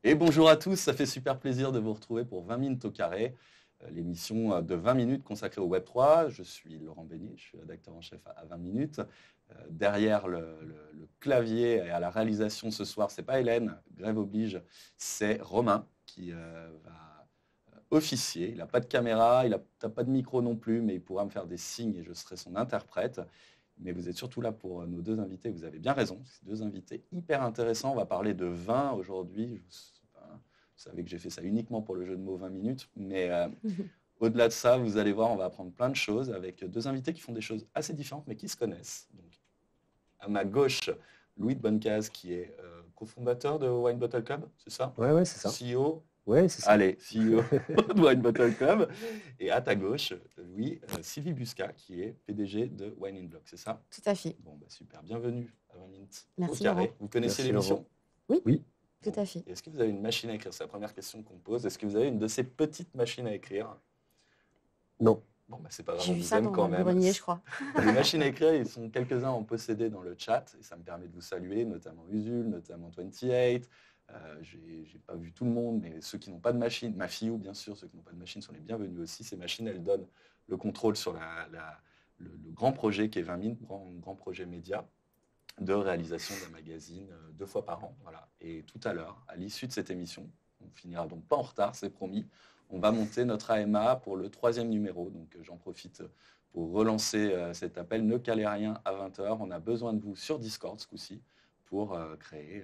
Et bonjour à tous, ça fait super plaisir de vous retrouver pour 20 minutes au carré, l'émission de 20 minutes consacrée au Web3. Je suis Laurent Beignet, je suis rédacteur en chef à 20 minutes. Derrière le clavier et à la réalisation ce soir, c'est pas Hélène, grève oblige, c'est Romain qui va officier. Il n'a pas de caméra, il n'a pas de micro non plus, mais il pourra me faire des signes et je serai son interprète. Mais vous êtes surtout là pour nos deux invités, vous avez bien raison, c'est deux invités hyper intéressants. On va parler de vin aujourd'hui. Vous savez que j'ai fait ça uniquement pour le jeu de mots 20 minutes, mais au-delà de ça, vous allez voir, on va apprendre plein de choses avec deux invités qui font des choses assez différentes, mais qui se connaissent. Donc, à ma gauche, Louis de Bonnecase, qui est cofondateur de Wine Bottle Club, c'est ça? Ouais, c'est ça. CEO. Ouais, c'est ça. Allez, CEO de Wine Bottle Club. Et à ta gauche, Louis, Sylvie Busca, qui est PDG de Wine in Block, c'est ça? Tout à fait. Bon, bah, super, bienvenue à 20 minutes Merci, au carré. Laurent. Vous connaissez Merci, l'émission? Oui, Oui. tout à fait. Est-ce que vous avez une machine à écrire? C'est la première question qu'on pose. Est-ce que vous avez une de ces petites machines à écrire? Non. Bon, bah, c'est pas grave, J'ai on vu vous ça aime dans quand le même. grenier, je crois. Les machines à écrire, ils sont quelques-uns en posséder dans le chat et ça me permet de vous saluer, notamment Usul, notamment 28. J'ai pas vu tout le monde, mais ceux qui n'ont pas de machine, ma fille ou bien sûr, ceux qui n'ont pas de machine sont les bienvenus aussi. Ces machines, elles donnent le contrôle sur le grand projet qui est 20 000, grand projet média de réalisation d'un magazine 2 fois par an. Voilà. Et tout à l'heure, à l'issue de cette émission, on finira donc pas en retard, c'est promis, on va monter notre AMA pour le 3e numéro. Donc j'en profite pour relancer cet appel. Ne calez rien à 20 h. On a besoin de vous sur Discord ce coup-ci pour créer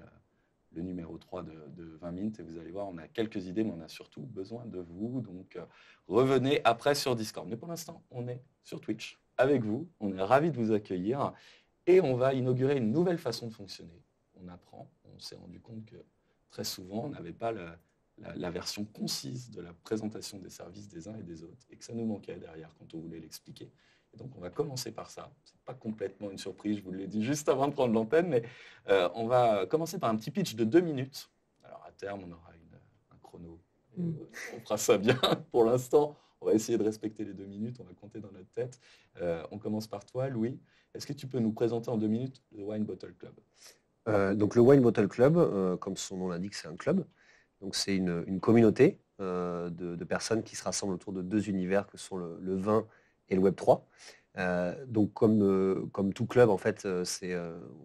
le numéro 3 de 20 minutes. Et vous allez voir, on a quelques idées, mais on a surtout besoin de vous. Donc revenez après sur Discord. Mais pour l'instant, on est sur Twitch avec vous. On est ravis de vous accueillir. Et on va inaugurer une nouvelle façon de fonctionner. On apprend, on s'est rendu compte que très souvent, on n'avait pas la version concise de la présentation des services des uns et des autres, et que ça nous manquait derrière quand on voulait l'expliquer. Et donc on va commencer par ça. Ce n'est pas complètement une surprise, je vous l'ai dit juste avant de prendre l'antenne, mais on va commencer par un petit pitch de 2 minutes. Alors à terme, on aura un chrono. On fera ça bien. Pour l'instant, on va essayer de respecter les 2 minutes, on va compter dans notre tête. On commence par toi, Louis. Est-ce que tu peux nous présenter en 2 minutes le Wine Bottle Club? Donc le Wine Bottle Club, comme son nom l'indique, c'est un club. Donc c'est une communauté de personnes qui se rassemblent autour de 2 univers que sont le vin et le Web3. Donc comme tout club, en fait,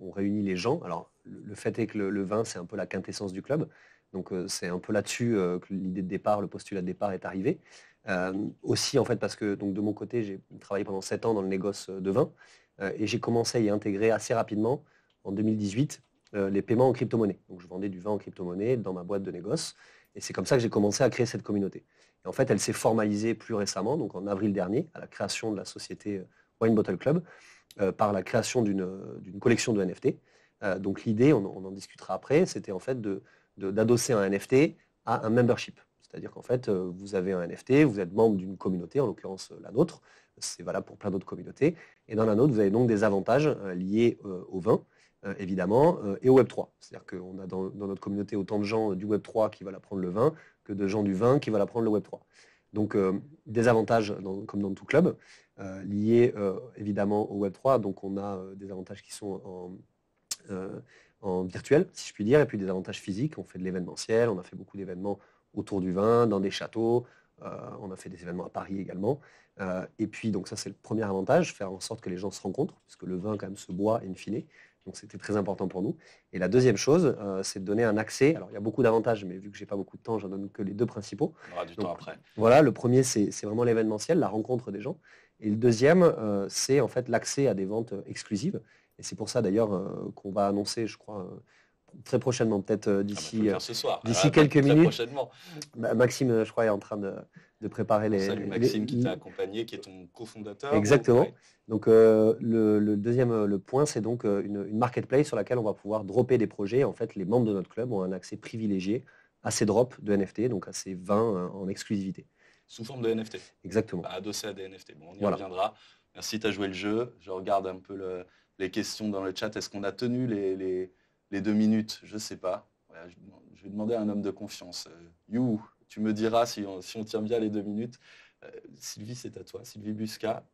on réunit les gens. Alors le fait est que le vin, c'est un peu la quintessence du club. Donc c'est un peu là-dessus que l'idée de départ, le postulat de départ est arrivé. Aussi, en fait, parce que donc, de mon côté, j'ai travaillé pendant 7 ans dans le négoce de vin et j'ai commencé à y intégrer assez rapidement, en 2018, les paiements en crypto-monnaie. Donc je vendais du vin en crypto-monnaie dans ma boîte de négoce et c'est comme ça que j'ai commencé à créer cette communauté. Et en fait, elle s'est formalisée plus récemment, donc en avril dernier, à la création de la société Wine Bottle Club, par la création d'une collection de NFT. Donc l'idée, on en discutera après, c'était en fait d'adosser un NFT à un membership. C'est-à-dire qu'en fait, vous avez un NFT, vous êtes membre d'une communauté, en l'occurrence la nôtre, c'est valable pour plein d'autres communautés, et dans la nôtre, vous avez donc des avantages liés au vin, évidemment, et au Web3. C'est-à-dire qu'on a dans notre communauté autant de gens du Web3 qui veulent apprendre le vin que de gens du vin qui veulent apprendre le Web3. Donc des avantages, comme dans tout club, liés évidemment au Web3, donc on a des avantages qui sont en virtuel, si je puis dire, et puis des avantages physiques. On fait de l'événementiel, on a fait beaucoup d'événements autour du vin, dans des châteaux, on a fait des événements à Paris également. Et puis, donc ça, c'est le premier avantage, faire en sorte que les gens se rencontrent, puisque le vin, quand même, se boit in fine. Donc, c'était très important pour nous. Et la deuxième chose, c'est de donner un accès. Alors, il y a beaucoup d'avantages, mais vu que je n'ai pas beaucoup de temps, j'en donne que les 2 principaux. On aura du temps après. Voilà, le premier, c'est vraiment l'événementiel, la rencontre des gens. Et le deuxième, c'est en fait l'accès à des ventes exclusives. Et c'est pour ça, d'ailleurs, qu'on va annoncer, je crois, très prochainement, peut-être d'ici quelques minutes. Prochainement. Maxime, je crois, est en train de préparer les... Salut Maxime qui t'a accompagné, qui est ton cofondateur. Exactement. Ouais. Donc le deuxième point, c'est donc une marketplace sur laquelle on va pouvoir dropper des projets. En fait, les membres de notre club ont un accès privilégié à ces drops de NFT, donc à ces vins en exclusivité. Sous forme de NFT. Exactement. Adossé à des NFT. Bon, on y reviendra. Merci, tu as joué le jeu. Je regarde un peu les questions dans le chat. Est-ce qu'on a tenu les 2 minutes? Je ne sais pas. Voilà, je vais demander à un homme de confiance. You, tu me diras si on tient bien les 2 minutes. Sylvie, c'est à toi. Sylvie Busca,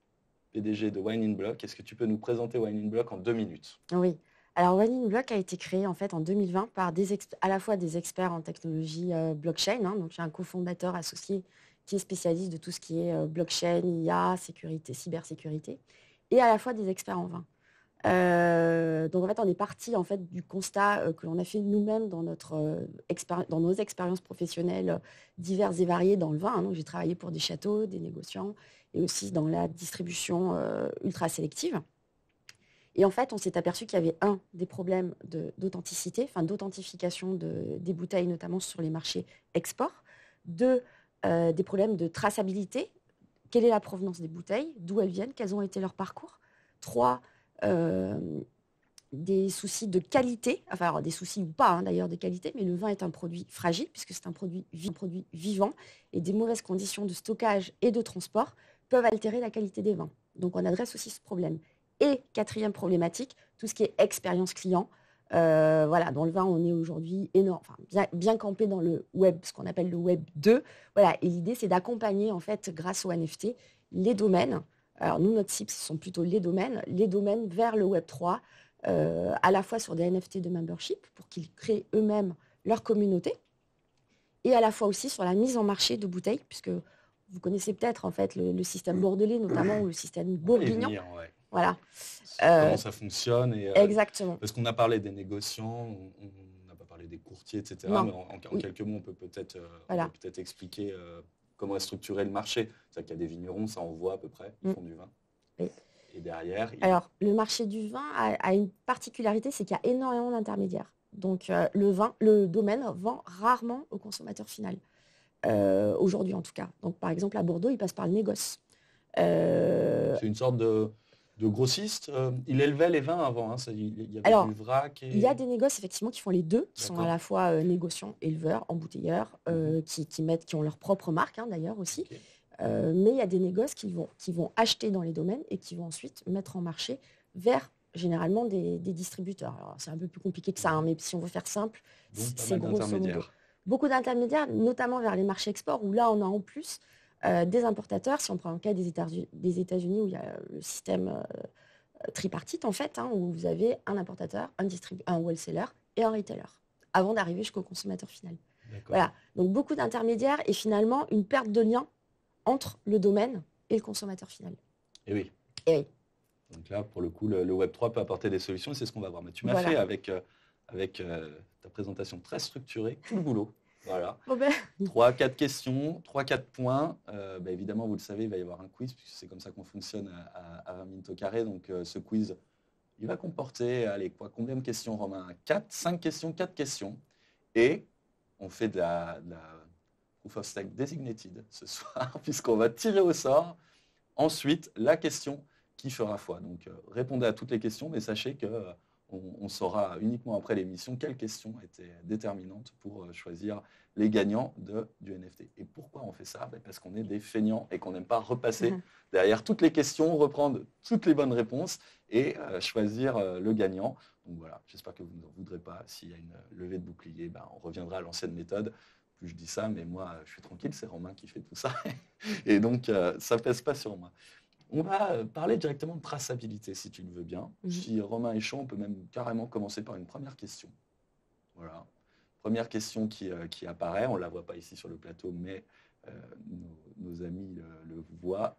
PDG de Wine in Block. Est-ce que tu peux nous présenter Wine in Block en 2 minutes? Oui. Alors, One in Block a été créé en fait en 2020 par à la fois des experts en technologie blockchain. Donc, j'ai un cofondateur associé qui est spécialiste de tout ce qui est blockchain, IA, sécurité, cybersécurité, et à la fois des experts en vin. Donc en fait, on est parti en fait du constat que l'on a fait nous-mêmes dans dans nos expériences professionnelles diverses et variées dans le vin. Donc j'ai travaillé pour des châteaux, des négociants et aussi dans la distribution ultra sélective. Et en fait, on s'est aperçu qu'il y avait des problèmes d'authenticité, enfin d'authentification des bouteilles, notamment sur les marchés export. Deux, des problèmes de traçabilité. Quelle est la provenance des bouteilles? D'où elles viennent? Quels ont été leurs parcours? Trois, euh, des soucis de qualité, enfin alors, des soucis ou pas d'ailleurs de qualité, mais le vin est un produit fragile puisque c'est un produit vivant et des mauvaises conditions de stockage et de transport peuvent altérer la qualité des vins. Donc on adresse aussi ce problème. Et quatrième problématique, tout ce qui est expérience client. Voilà, dans le vin, on est aujourd'hui énorme, enfin, bien campé dans le web, ce qu'on appelle le web 2. Voilà, et l'idée, c'est d'accompagner, en fait, grâce au NFT, les domaines. Alors, nous, notre cible, ce sont plutôt les domaines vers le web 3, à la fois sur des NFT de membership, pour qu'ils créent eux-mêmes leur communauté, et à la fois aussi sur la mise en marché de bouteilles, puisque vous connaissez peut-être, en fait, le système bordelais, notamment, ou le système On va y bourguignon. venir, ouais. Voilà. Sur comment ça fonctionne. Exactement. Parce qu'on a parlé des négociants, on n'a pas parlé des courtiers, etc. Non. Mais en quelques mots, on peut peut-être Voilà. expliquer comment est structuré le marché. C'est-à-dire qu'il y a des vignerons, ça on voit à peu près, ils font du vin. Oui. Et derrière... Alors, le marché du vin a une particularité, c'est qu'il y a énormément d'intermédiaires. Donc, le domaine vend rarement au consommateur final. Aujourd'hui, en tout cas. Donc, par exemple, à Bordeaux, il passe par le négoce. C'est une sorte de grossiste. Il élevait les vins avant. Il y avait Alors, du vrac. il y a des négoces, effectivement, qui font les deux, qui sont à la fois négociants, éleveurs, embouteilleurs, qui ont leur propre marque, d'ailleurs, aussi. Okay. Mais il y a des négoces qui vont acheter dans les domaines et qui vont ensuite mettre en marché vers généralement des distributeurs. Alors, c'est un peu plus compliqué que ça, mais si on veut faire simple, c'est grosso modo. Beaucoup d'intermédiaires, notamment vers les marchés export, où là, on a en plus des importateurs. Si on prend le cas des États-Unis, où il y a le système tripartite, en fait, où vous avez un importateur, un wholesaler et un retailer, avant d'arriver jusqu'au consommateur final. Voilà. Donc, beaucoup d'intermédiaires et finalement, une perte de lien entre le domaine et le consommateur final. Et oui. Et oui. Donc là, pour le coup, le Web3 peut apporter des solutions et c'est ce qu'on va voir. Mais tu m'as fait avec ta présentation très structurée, tout le boulot. Voilà. 3-4 questions, 3-4 points. Évidemment, vous le savez, il va y avoir un quiz puisque c'est comme ça qu'on fonctionne à 20 minutes au carré. Donc ce quiz, il va comporter, combien de questions, Romain? 5 questions, 4 questions. Et on fait de la Proof of Stake Designated ce soir puisqu'on va tirer au sort ensuite la question qui fera foi. Donc répondez à toutes les questions, mais sachez que on saura uniquement après l'émission quelles questions étaient déterminantes pour choisir les gagnants du NFT. Et pourquoi on fait ça? Parce qu'on est des feignants et qu'on n'aime pas repasser derrière toutes les questions, reprendre toutes les bonnes réponses et choisir le gagnant. Donc voilà, j'espère que vous ne voudrez pas. S'il y a une levée de bouclier, on reviendra à l'ancienne méthode. Plus je dis ça, mais moi, je suis tranquille, c'est Romain qui fait tout ça. Et donc, ça ne pèse pas sur moi. On va parler directement de traçabilité, si tu le veux bien. Si Romain est chaud, on peut même carrément commencer par une première question. Voilà. Première question qui apparaît. On ne la voit pas ici sur le plateau, mais nos amis le voient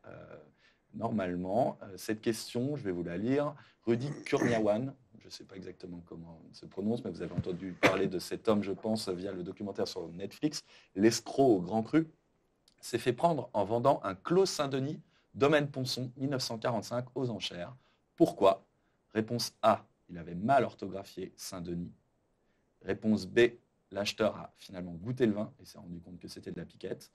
normalement. Cette question, je vais vous la lire. Rudy Kurniawan, je ne sais pas exactement comment il se prononce, mais vous avez entendu parler de cet homme, je pense, via le documentaire sur Netflix, L'escroc au grand cru, s'est fait prendre en vendant un Clos Saint-Denis Domaine Ponson, 1945, aux enchères. Pourquoi? Réponse A, il avait mal orthographié Saint-Denis. Réponse B, l'acheteur a finalement goûté le vin et s'est rendu compte que c'était de la piquette.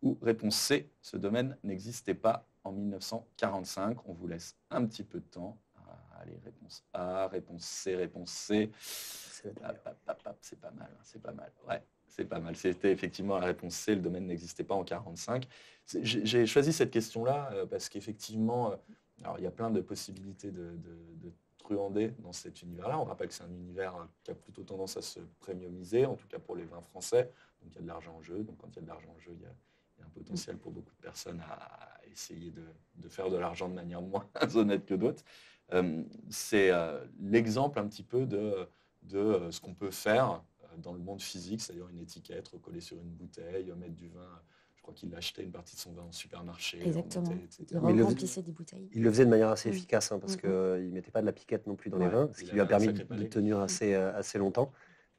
Ou réponse C, ce domaine n'existait pas en 1945. On vous laisse un petit peu de temps. Allez, réponse A, réponse C, réponse C. C'est pas mal, c'est pas mal. Ouais. C'est pas mal. C'était effectivement la réponse C, le domaine n'existait pas en 1945. J'ai choisi cette question-là parce qu'effectivement, il y a plein de possibilités de truander dans cet univers-là. On rappelle que c'est un univers qui a plutôt tendance à se premiumiser, en tout cas pour les vins français. Donc il y a de l'argent en jeu. Donc quand il y a de l'argent en jeu, il y a un potentiel pour beaucoup de personnes à essayer de faire de l'argent de manière moins honnête que d'autres. C'est l'exemple un petit peu de ce qu'on peut faire dans le monde physique, c'est-à-dire une étiquette recollée sur une bouteille, mettre du vin. Je crois qu'il achetait une partie de son vin au supermarché. Exactement. Etc. Il remplissait des bouteilles. Il le faisait de manière assez efficace, parce qu'il ne mettait pas de la piquette non plus dans les vins, ce qui lui a permis de tenir assez longtemps.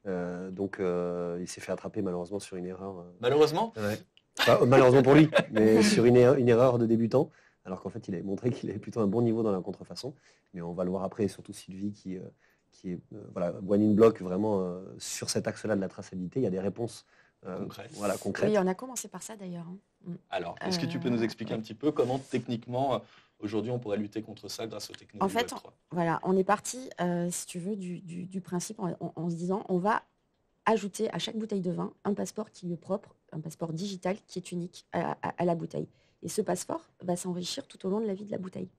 Donc il s'est fait attraper malheureusement sur une erreur. Malheureusement Enfin, malheureusement pour lui, mais sur une erreur de débutant, alors qu'en fait il avait montré qu'il avait plutôt un bon niveau dans la contrefaçon. Mais on va le voir après, et surtout Sylvie qui est One in Block vraiment sur cet axe-là de la traçabilité. Il y a des réponses concrètes. Oui, on a commencé par ça d'ailleurs. Alors, est-ce que tu peux nous expliquer un petit peu comment techniquement, aujourd'hui, on pourrait lutter contre ça grâce aux technologies Web3 ? Voilà, on est parti, si tu veux, du principe en se disant, on va ajouter à chaque bouteille de vin un passeport qui lui est propre, un passeport digital qui est unique à la bouteille. Et ce passeport va s'enrichir tout au long de la vie de la bouteille.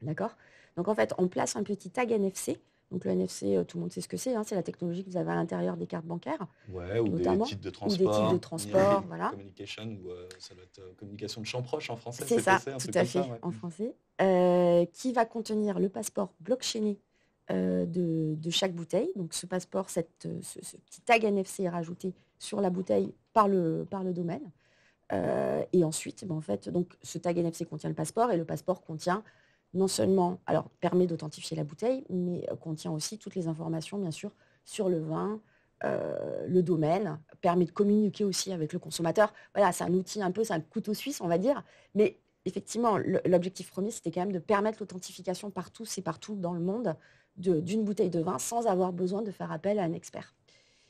D'accord ? Donc en fait, on place un petit tag NFC. Donc le NFC, tout le monde sait ce que c'est. C'est la technologie que vous avez à l'intérieur des cartes bancaires. Ouais, ou notamment, des titres de transport. Ou des titres de transport, voilà. Communication, ou ça doit être communication de champ proche en français. C'est ça, tout à fait, en français. Qui va contenir le passeport blockchainé de chaque bouteille. Donc ce passeport, ce petit tag NFC est rajouté sur la bouteille par le domaine. Et ensuite, en fait, donc, ce tag NFC contient le passeport et le passeport contient non seulement, alors permet d'authentifier la bouteille, mais contient aussi toutes les informations, bien sûr, sur le vin, le domaine, permet de communiquer aussi avec le consommateur. Voilà, c'est un outil un peu, c'est un couteau suisse, on va dire. Mais effectivement, l'objectif premier, c'était quand même de permettre l'authentification partout dans le monde d'une bouteille de vin sans avoir besoin de faire appel à un expert.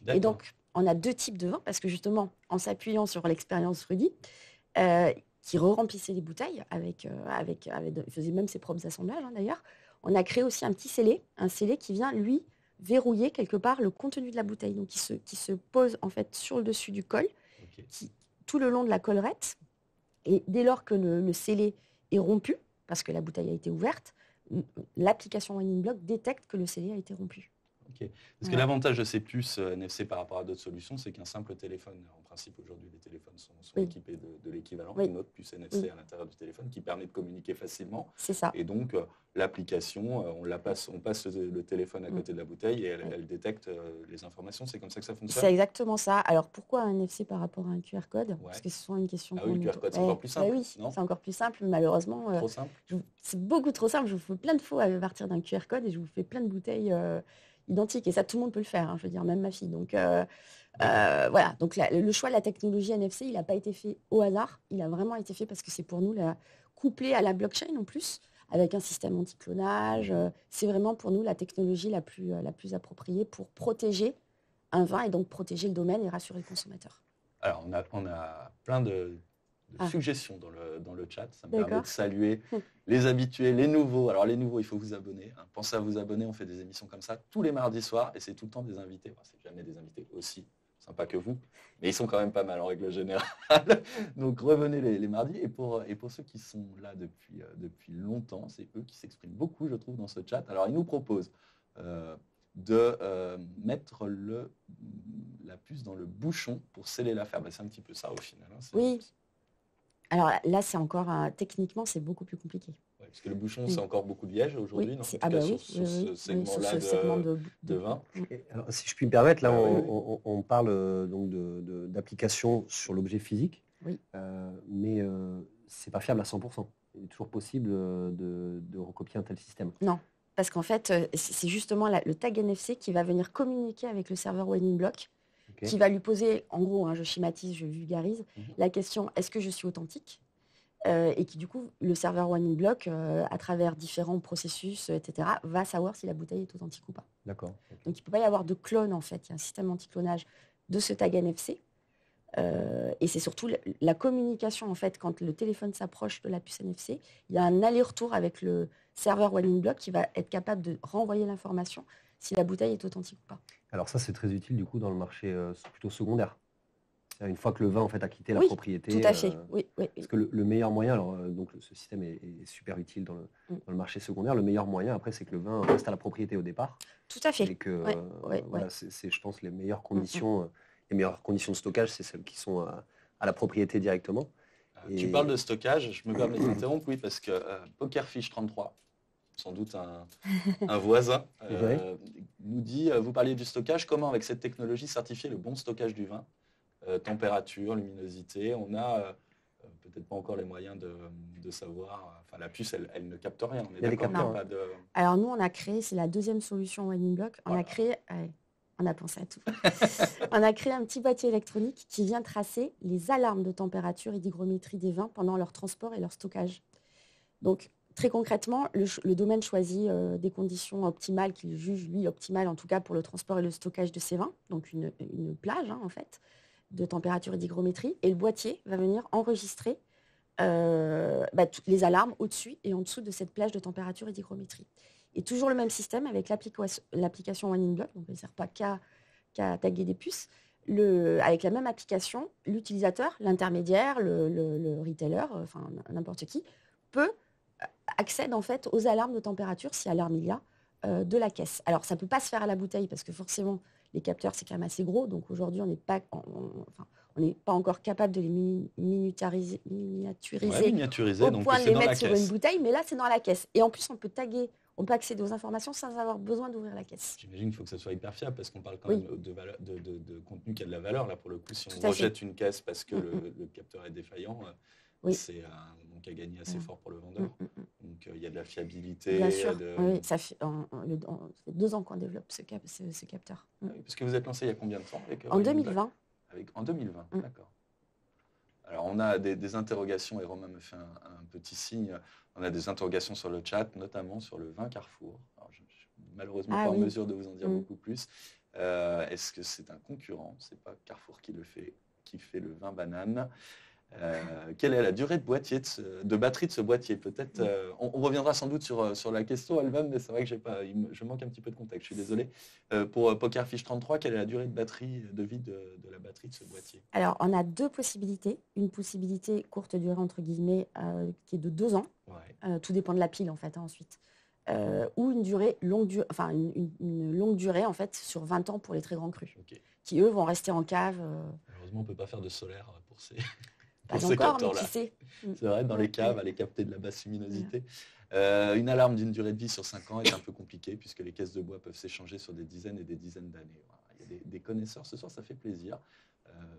Et donc, on a deux types de vins, parce que justement, en s'appuyant sur l'expérience Rudy, qui re-remplissait les bouteilles il faisait même ses propres assemblages d'ailleurs, on a créé aussi un petit scellé, un scellé qui vient, lui, verrouiller quelque part le contenu de la bouteille, donc qui se pose en fait sur le dessus du col, tout le long de la collerette, et dès lors que le scellé est rompu, parce que la bouteille a été ouverte, l'application One in Block détecte que le scellé a été rompu. Parce que l'avantage de ces puces NFC par rapport à d'autres solutions, c'est qu'un simple téléphone, en principe aujourd'hui les téléphones sont équipés de l'équivalent d'une autre puce NFC à l'intérieur du téléphone qui permet de communiquer facilement. C'est ça. Et donc l'application, on passe le téléphone à côté de la bouteille et elle détecte les informations. C'est comme ça que ça fonctionne. C'est exactement ça. Alors pourquoi un NFC par rapport à un QR code ? Parce que c'est souvent une question. Ah oui, le QR code c'est encore plus simple. Oui, c'est encore plus simple. Malheureusement, trop simple. C'est beaucoup trop simple. Je vous fais plein de faux à partir d'un QR code et je vous fais plein de bouteilles identiques. Et ça, tout le monde peut le faire. Je veux dire, même ma fille. Donc voilà. Donc le choix de la technologie NFC, il n'a pas été fait au hasard. Il a vraiment été fait parce que c'est pour nous couplé à la blockchain en plus, avec un système anti-clonage. C'est vraiment pour nous la technologie la plus appropriée pour protéger un vin et donc protéger le domaine et rassurer le consommateur. Alors, on a plein de suggestions dans le chat. Ça me permet de saluer les habitués, les nouveaux. Alors, les nouveaux, il faut vous abonner. Pensez à vous abonner. On fait des émissions comme ça tous les mardis soirs et c'est tout le temps des invités. Enfin, c'est jamais des invités aussi sympas que vous, mais ils sont quand même pas mal en règle générale. Donc, revenez les mardis. Et pour ceux qui sont là depuis longtemps, c'est eux qui s'expriment beaucoup, je trouve, dans ce chat. Alors, ils nous proposent de mettre la puce dans le bouchon pour sceller l'affaire. C'est un petit peu ça au final. Oui. Alors là, c'est encore techniquement, c'est beaucoup plus compliqué. Ouais, parce que le bouchon, c'est encore beaucoup de liège aujourd'hui, non ? Sur ce segment-là de vin. Alors, si je puis me permettre, là, on parle donc d'application sur l'objet physique, mais c'est pas fiable à 100%. Il est toujours possible de recopier un tel système. Non. Parce qu'en fait, c'est justement le tag NFC qui va venir communiquer avec le serveur One in Block, qui va lui poser, en gros, je schématise, je vulgarise, la question « est-ce que je suis authentique ?» et qui, du coup, le serveur One in Block, à travers différents processus, etc., va savoir si la bouteille est authentique ou pas. D'accord. Donc, il ne peut pas y avoir de clone, en fait. Il y a un système anti-clonage de ce tag NFC. Et c'est surtout la communication, en fait, quand le téléphone s'approche de la puce NFC, il y a un aller-retour avec le serveur One in Block qui va être capable de renvoyer l'information si la bouteille est authentique ou pas. Alors ça, c'est très utile du coup dans le marché plutôt secondaire. Une fois que le vin en fait a quitté la propriété. Tout à fait. Oui. Parce que le meilleur moyen, alors donc ce système est super utile dans le marché secondaire. Le meilleur moyen après, c'est que le vin reste à la propriété au départ. Tout à fait. Et que voilà, c'est je pense les meilleures conditions. Les meilleures conditions de stockage, c'est celles qui sont à à la propriété directement. Tu parles de stockage, je me permets de t'interrompre, oui, parce que Pokerfish 33, sans doute un voisin, nous dit, vous parliez du stockage, comment avec cette technologie certifier le bon stockage du vin, température, luminosité, on a peut-être pas encore les moyens de savoir, enfin la puce, elle ne capte rien, on est d'accord, capteurs, pas de... Alors nous, on a créé, c'est la deuxième solution Wine in Block, on a créé, on a pensé à tout. On a créé un petit boîtier électronique qui vient tracer les alarmes de température et d'hygrométrie des vins pendant leur transport et leur stockage. Donc, très concrètement, le domaine choisit des conditions optimales qu'il juge, lui, optimales en tout cas pour le transport et le stockage de ses vins, donc une plage en fait, de température et d'hygrométrie. Et le boîtier va venir enregistrer les alarmes au-dessus et en dessous de cette plage de température et d'hygrométrie. Et toujours le même système avec l'application One in Block, donc elle ne sert pas qu'à taguer des puces. Avec la même application, l'utilisateur, l'intermédiaire, le retailer, enfin n'importe qui, accède en fait aux alarmes de température, si alarme il y a, de la caisse. Alors ça ne peut pas se faire à la bouteille parce que forcément les capteurs c'est quand même assez gros, donc aujourd'hui on n'est pas encore capable de les miniaturiser au donc point de c'est les dans la mettre sur caisse. une bouteille, mais là c'est dans la caisse. Et en plus on peut taguer, on peut accéder aux informations sans avoir besoin d'ouvrir la caisse. J'imagine qu'il faut que ça soit hyper fiable parce qu'on parle quand même de contenu qui a de la valeur. Là, pour le coup, si on rejette une caisse parce que le capteur est défaillant, c'est un manque à gagner assez fort pour le vendeur. Donc, il y a de la fiabilité. Bien sûr, oui, ça fait 2 ans qu'on développe ce capteur. Parce que vous êtes lancé il y a combien de temps En 2020. En 2020, d'accord. Alors, on a des interrogations, et Romain me fait un petit signe. On a des interrogations sur le chat, notamment sur le vin Carrefour. Alors, je ne suis malheureusement pas en mesure de vous en dire beaucoup plus. Est-ce que c'est un concurrent? Ce n'est pas Carrefour qui fait le vin banane. Quelle est la durée de batterie de ce boîtier? Peut-être, on reviendra sans doute sur la question elle-même, mais c'est vrai que je manque un petit peu de contexte, je suis désolé. Pour Pokerfish 33, quelle est la durée de vie de la batterie de ce boîtier? Alors, on a 2 possibilités. Une possibilité courte durée, entre guillemets, qui est de 2 ans. Tout dépend de la pile, en fait, ensuite. Ou une longue durée, en fait, sur 20 ans pour les très grands crus, qui, eux, vont rester en cave. Malheureusement, on ne peut pas faire de solaire pour ces... Pas encore, mais qui sait. C'est vrai, dans les caves, aller capter de la basse luminosité. Une alarme d'une durée de vie sur 5 ans est un peu compliquée puisque les caisses de bois peuvent s'échanger sur des dizaines et des dizaines d'années. Voilà. Il y a des connaisseurs ce soir, ça fait plaisir.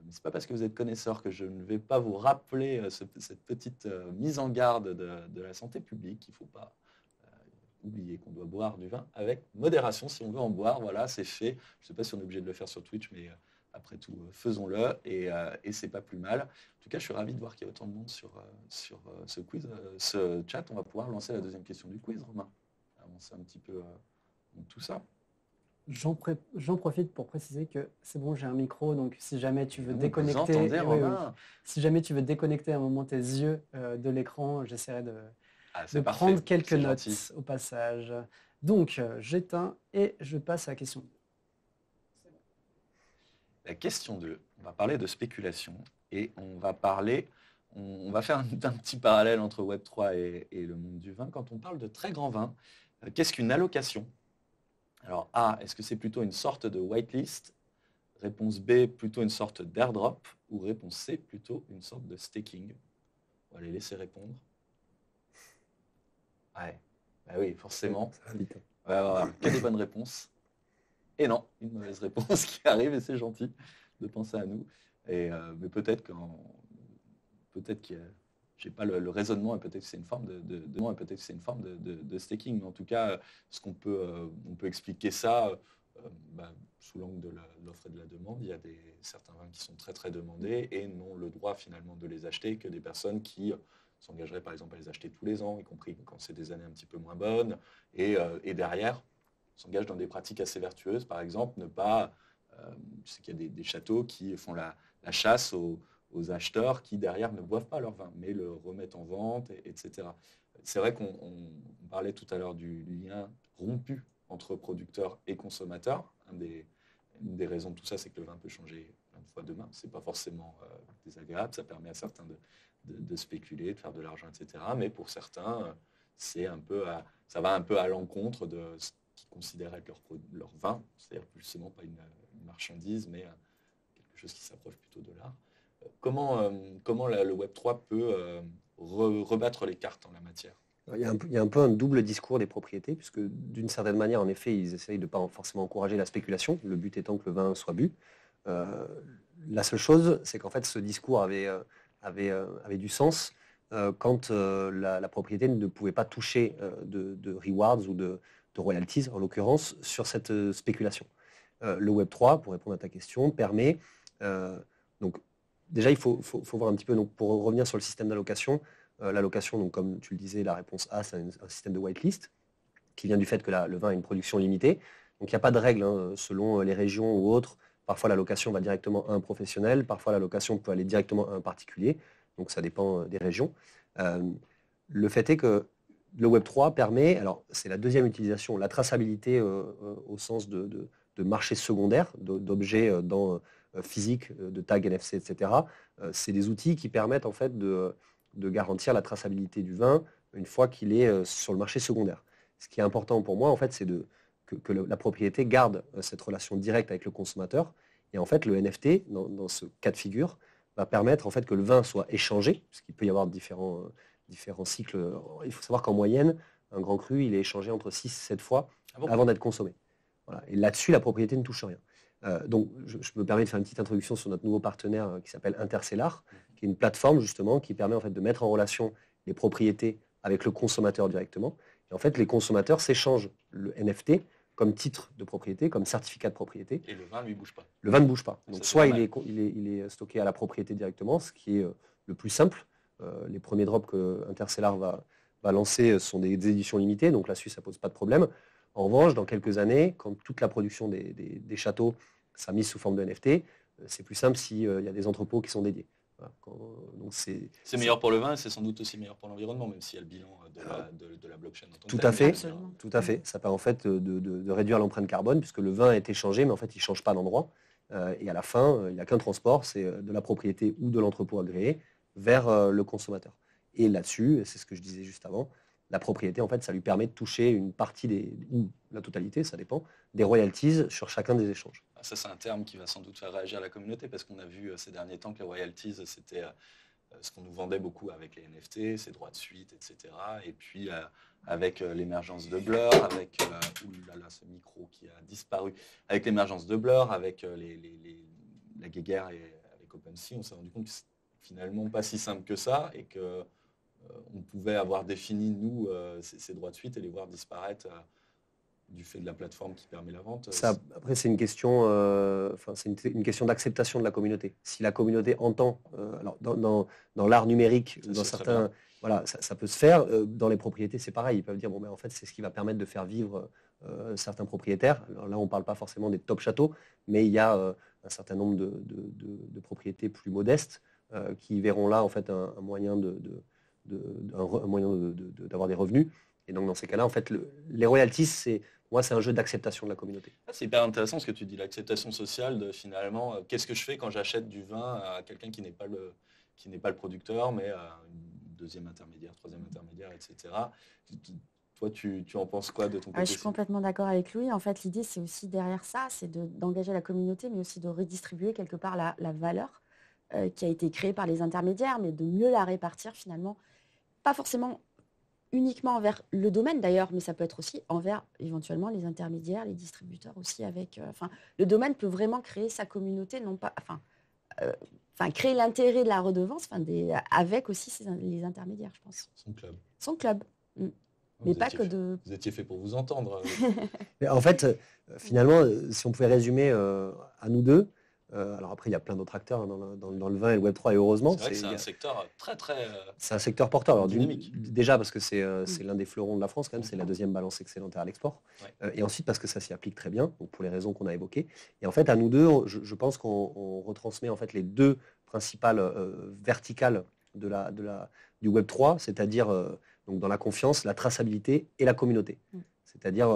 Mais ce n'est pas parce que vous êtes connaisseur que je ne vais pas vous rappeler cette petite mise en garde de la santé publique. Il ne faut pas oublier qu'on doit boire du vin avec modération si on veut en boire. Voilà, c'est fait. Je ne sais pas si on est obligé de le faire sur Twitch, mais... après tout, faisons-le et c'est pas plus mal. En tout cas, je suis ravi de voir qu'il y a autant de monde sur ce quiz, ce chat. On va pouvoir lancer la deuxième question du quiz, Romain. Avancer un petit peu tout ça. J'en profite pour préciser que c'est bon, j'ai un micro, donc si jamais tu veux déconnecter, vous entendez, Romain si jamais tu veux déconnecter un moment tes yeux de l'écran, j'essaierai de parfait. prendre quelques notes gentil. au passage. Donc, j'éteins et je passe à la question. La question 2, on va parler de spéculation et on va faire un petit parallèle entre Web3 et le monde du vin. Quand on parle de très grand vin, qu'est-ce qu'une allocation? Alors A, est-ce que c'est plutôt une sorte de whitelist? Réponse B, plutôt une sorte d'airdrop? Ou réponse C, plutôt une sorte de staking? On va les laisser répondre. Ouais, bah oui, forcément. Que des bonnes réponses. Et non, une mauvaise réponse qui arrive et c'est gentil de penser à nous. Mais peut-être que j'ai pas le raisonnement et peut-être que c'est une forme de staking. Mais en tout cas, on peut expliquer ça sous l'angle de l'offre et de la demande. Il y a certains vins qui sont très très demandés et n'ont le droit finalement de les acheter que des personnes qui s'engageraient par exemple à les acheter tous les ans, y compris quand c'est des années un petit peu moins bonnes. Et derrière, s'engagent dans des pratiques assez vertueuses, par exemple, je sais qu'il y a des châteaux qui font la chasse aux acheteurs qui, derrière, ne boivent pas leur vin, mais le remettent en vente, etc. C'est vrai qu'on parlait tout à l'heure du lien rompu entre producteurs et consommateurs. Une des raisons de tout ça, c'est que le vin peut changer plein de fois demain. Ce n'est pas forcément désagréable, ça permet à certains de spéculer, de faire de l'argent, etc. Mais pour certains, ça va un peu à l'encontre de ce qu'ils considèrent être leur vin, c'est-à-dire justement pas une marchandise, mais quelque chose qui s'approche plutôt de l'art. Comment le Web3 peut rebattre les cartes en la matière? Il y a un peu un double discours des propriétés, puisque d'une certaine manière, en effet, ils essayent de ne pas forcément encourager la spéculation, le but étant que le vin soit bu. Euh, la seule chose, c'est qu'en fait, ce discours avait du sens quand la propriété ne pouvait pas toucher de rewards ou de royalties, en l'occurrence, sur cette spéculation. Le Web3, pour répondre à ta question, permet... donc, déjà, il faut voir un petit peu, donc, pour revenir sur le système d'allocation, l'allocation, donc comme tu le disais, la réponse A, c'est un système de whitelist qui vient du fait que le vin a une production limitée. Donc il n'y a pas de règle selon les régions ou autres. Parfois l'allocation va directement à un professionnel, parfois l'allocation peut aller directement à un particulier. Donc ça dépend des régions. Le fait est que le Web3 permet, alors c'est la deuxième utilisation, la traçabilité au sens de marché secondaire, d'objets physiques, de tags NFC, etc. C'est des outils qui permettent en fait de garantir la traçabilité du vin une fois qu'il est sur le marché secondaire. Ce qui est important pour moi, en fait, c'est que la propriété garde cette relation directe avec le consommateur. Et en fait, le NFT, dans ce cas de figure, va permettre en fait, que le vin soit échangé, parce qu'il peut y avoir différents cycles. Il faut savoir qu'en moyenne, un grand cru, il est échangé entre 6 et 7 fois avant d'être consommé. Voilà. Et là-dessus, la propriété ne touche rien. Donc, je me permets de faire une petite introduction sur notre nouveau partenaire qui s'appelle Intercellar, qui est une plateforme justement qui permet en fait de mettre en relation les propriétés avec le consommateur directement. Et en fait, les consommateurs s'échangent le NFT comme titre de propriété, comme certificat de propriété. Et le vin, lui, bouge pas. Le vin ne bouge pas. Donc, Ça, soit il est stocké à la propriété directement, ce qui est le plus simple. Les premiers drops que Intercellar va lancer sont des éditions limitées, donc là-dessus, ça ne pose pas de problème. En revanche, dans quelques années, quand toute la production des châteaux sera mise sous forme de NFT, c'est plus simple s'il y a des entrepôts qui sont dédiés. Voilà. Donc c'est meilleur pour le vin et c'est sans doute aussi meilleur pour l'environnement, même s'il y a le bilan de la blockchain. Tout à fait, tout à fait. Ça permet en fait de réduire l'empreinte carbone, puisque le vin est échangé, mais en fait, il ne change pas d'endroit. Et à la fin, il n'y a qu'un transport, c'est de la propriété ou de l'entrepôt agréé vers le consommateur. Et là-dessus, c'est ce que je disais juste avant, la propriété, en fait, ça lui permet de toucher une partie ou la totalité, ça dépend, des royalties sur chacun des échanges. Ça, c'est un terme qui va sans doute faire réagir la communauté, parce qu'on a vu ces derniers temps que les royalties, c'était ce qu'on nous vendait beaucoup avec les NFT, ces droits de suite, etc. Et puis, avec l'émergence de Blur, avec ce micro qui a disparu, avec l'émergence de Blur, avec la guéguerre et avec OpenSea, on s'est rendu compte que c'est finalement pas si simple que ça et que on pouvait avoir défini, nous, ces droits de suite et les voir disparaître du fait de la plateforme qui permet la vente. Après, c'est une question, une question d'acceptation de la communauté. Si la communauté entend, alors dans l'art numérique, dans certains, voilà, ça peut se faire. Dans les propriétés, c'est pareil. Ils peuvent dire, bon, mais en fait, c'est ce qui va permettre de faire vivre certains propriétaires. Alors là, on ne parle pas forcément des top châteaux, mais il y a un certain nombre de propriétés plus modestes qui verront là, en fait, un moyen d'avoir des revenus. Et donc, dans ces cas-là, en fait, les royalties, c'est un jeu d'acceptation de la communauté. C'est hyper intéressant ce que tu dis, l'acceptation sociale de finalement, qu'est-ce que je fais quand j'achète du vin à quelqu'un qui n'est pas le producteur, mais à une deuxième intermédiaire, troisième intermédiaire, etc. Toi, tu en penses quoi de ton côté? Je suis complètement d'accord avec Louis. En fait, l'idée, c'est aussi derrière ça, c'est d'engager la communauté, mais aussi de redistribuer quelque part la valeur qui a été créée par les intermédiaires, mais de mieux la répartir finalement, pas forcément uniquement envers le domaine d'ailleurs, mais ça peut être aussi envers éventuellement les intermédiaires, les distributeurs aussi. Le domaine peut vraiment créer sa communauté, non pas, créer l'intérêt de la redevance, avec aussi les intermédiaires, je pense. Son club. Mais pas que de. Vous étiez fait pour vous entendre. Mais en fait, finalement, si on pouvait résumer à nous deux. Alors après, il y a plein d'autres acteurs dans le vin et le Web3, et heureusement. C'est un secteur très, très c'est un secteur porteur. Alors, dynamique. Déjà parce que c'est l'un des fleurons de la France, quand même, c'est la deuxième balance excédentaire à l'export. Ouais. Et ensuite parce que ça s'y applique très bien, donc pour les raisons qu'on a évoquées. Et en fait, à nous deux, je pense qu'on retransmet en fait les deux principales verticales du Web3, c'est-à-dire donc dans la confiance, la traçabilité et la communauté. C'est-à-dire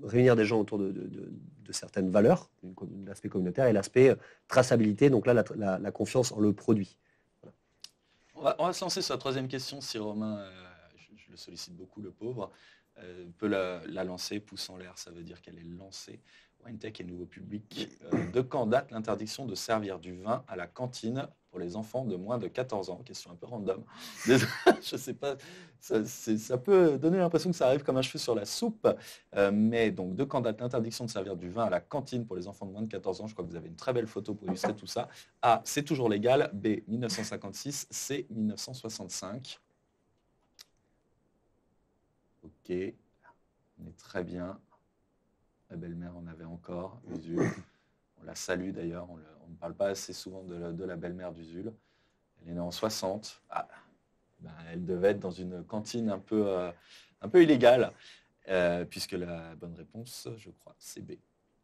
réunir des gens autour de certaines valeurs, l'aspect communautaire et l'aspect traçabilité, donc là la confiance en le produit. Voilà. On va se lancer sur la troisième question, si Romain, je le sollicite beaucoup, le pauvre, peut la lancer, pouce en l'air, ça veut dire qu'elle est lancée. WineTech et nouveau public. De quand date l'interdiction de servir du vin à la cantine pour les enfants de moins de 14 ans? Question un peu random. Désolé, je sais pas, ça peut donner l'impression que ça arrive comme un cheveu sur la soupe. Mais donc, de quand date l'interdiction de servir du vin à la cantine pour les enfants de moins de 14 ans? Je crois que vous avez une très belle photo pour illustrer tout ça. A, c'est toujours légal. B, 1956. C, 1965. Ok, on est très bien. La belle-mère en avait encore, Usul. On la salue d'ailleurs, on ne parle pas assez souvent de la belle-mère d'Usul. Elle est née en 60. Ah, ben, elle devait être dans une cantine un peu illégale, puisque la bonne réponse, je crois, c'est B.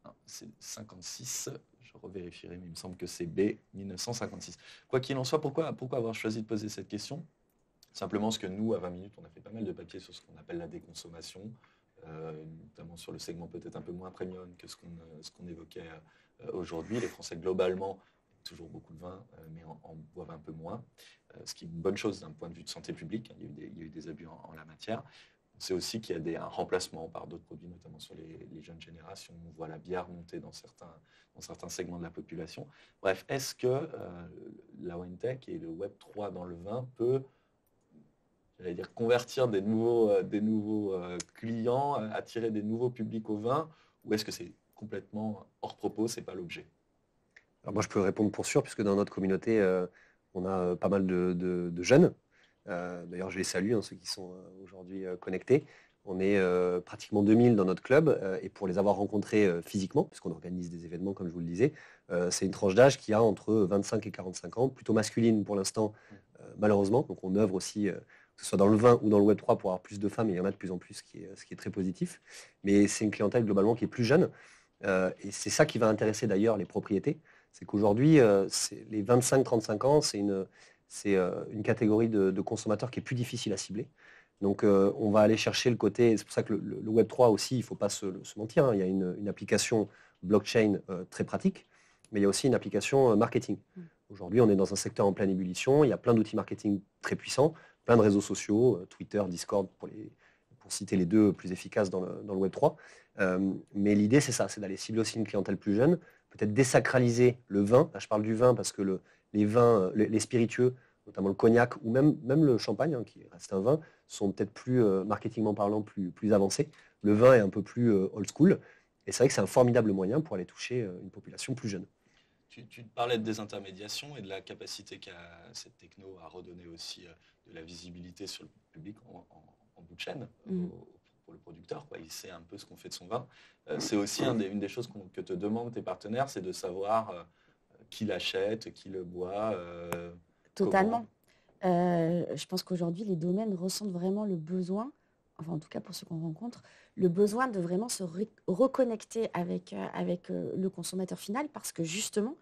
Hein, c'est 56, je revérifierai, mais il me semble que c'est B, 1956. Quoi qu'il en soit, pourquoi avoir choisi de poser cette question? Simplement parce que nous, à 20 minutes, on a fait pas mal de papiers sur ce qu'on appelle la déconsommation, notamment sur le segment peut-être un peu moins premium que ce qu'on évoquait aujourd'hui. Les Français, globalement, toujours beaucoup de vin, mais en boivent un peu moins, ce qui est une bonne chose d'un point de vue de santé publique. Il y a eu des abus en la matière. On sait aussi qu'il y a un remplacement par d'autres produits, notamment sur les jeunes générations. On voit la bière monter dans certains segments de la population. Bref, est-ce que la WineTech et le Web3 dans le vin peut, j'allais dire, convertir des nouveaux clients, attirer des nouveaux publics au vin, ou est-ce que c'est complètement hors propos, c'est pas l'objet? Alors moi, je peux répondre pour sûr, puisque dans notre communauté, on a pas mal de jeunes. D'ailleurs, je les salue, hein, ceux qui sont aujourd'hui connectés. On est pratiquement 2000 dans notre club, et pour les avoir rencontrés physiquement, puisqu'on organise des événements, comme je vous le disais, c'est une tranche d'âge qui a entre 25 et 45 ans, plutôt masculine pour l'instant, malheureusement. Donc on œuvre aussi, que ce soit dans le vin ou dans le Web3, pour avoir plus de femmes, et il y en a de plus en plus, ce qui est très positif. Mais c'est une clientèle globalement qui est plus jeune, et c'est ça qui va intéresser d'ailleurs les propriétés. C'est qu'aujourd'hui, les 25-35 ans, c'est une catégorie de consommateurs qui est plus difficile à cibler. Donc on va aller chercher le côté, c'est pour ça que le Web3 aussi, il ne faut pas se mentir, hein, il y a une application blockchain très pratique, mais il y a aussi une application marketing. Aujourd'hui, on est dans un secteur en pleine ébullition, il y a plein d'outils marketing très puissants, plein de réseaux sociaux, Twitter, Discord, pour citer les deux plus efficaces dans le Web3. Mais l'idée, c'est ça, c'est d'aller cibler aussi une clientèle plus jeune, peut-être désacraliser le vin. Là, je parle du vin parce que les vins, les spiritueux, notamment le cognac ou même le champagne, hein, qui reste un vin, sont peut-être plus, marketingment parlant, plus avancés. Le vin est un peu plus old school. Et c'est vrai que c'est un formidable moyen pour aller toucher une population plus jeune. Tu parlais de désintermédiation et de la capacité qu'a cette techno à redonner aussi de la visibilité sur le public en bout de chaîne pour le producteur. Quoi. Il sait un peu ce qu'on fait de son vin. C'est aussi une des choses que te demandent tes partenaires, c'est de savoir qui l'achète, qui le boit. Totalement. Je pense qu'aujourd'hui, les domaines ressentent vraiment le besoin, enfin en tout cas pour ceux qu'on rencontre, le besoin de vraiment se reconnecter avec le consommateur final parce que justement,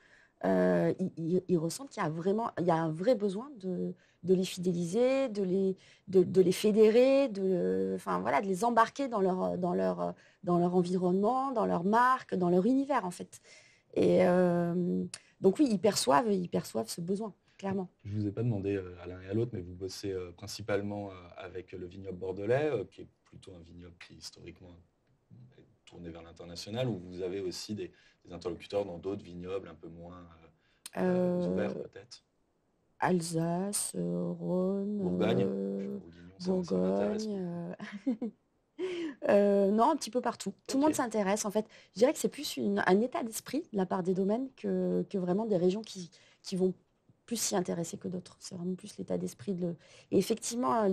ils ressentent qu'il y a un vrai besoin de les fidéliser, de les fédérer, de les embarquer dans leur environnement, dans leur marque, dans leur univers en fait. Et donc oui, ils perçoivent ce besoin. Clairement. Je ne vous ai pas demandé à l'un et à l'autre, mais vous bossez principalement avec le vignoble bordelais, qui est plutôt un vignoble qui historiquement est tourné vers l'international, ou vous avez aussi des interlocuteurs dans d'autres vignobles un peu moins ouverts peut-être? Alsace, Rhône, Bourgogne, ça m'intéresse. Non, un petit peu partout. Tout le monde s'intéresse. En fait, je dirais que c'est plus un état d'esprit de la part des domaines que vraiment des régions qui vont plus s'y intéresser que d'autres. C'est vraiment plus l'état d'esprit. Et effectivement,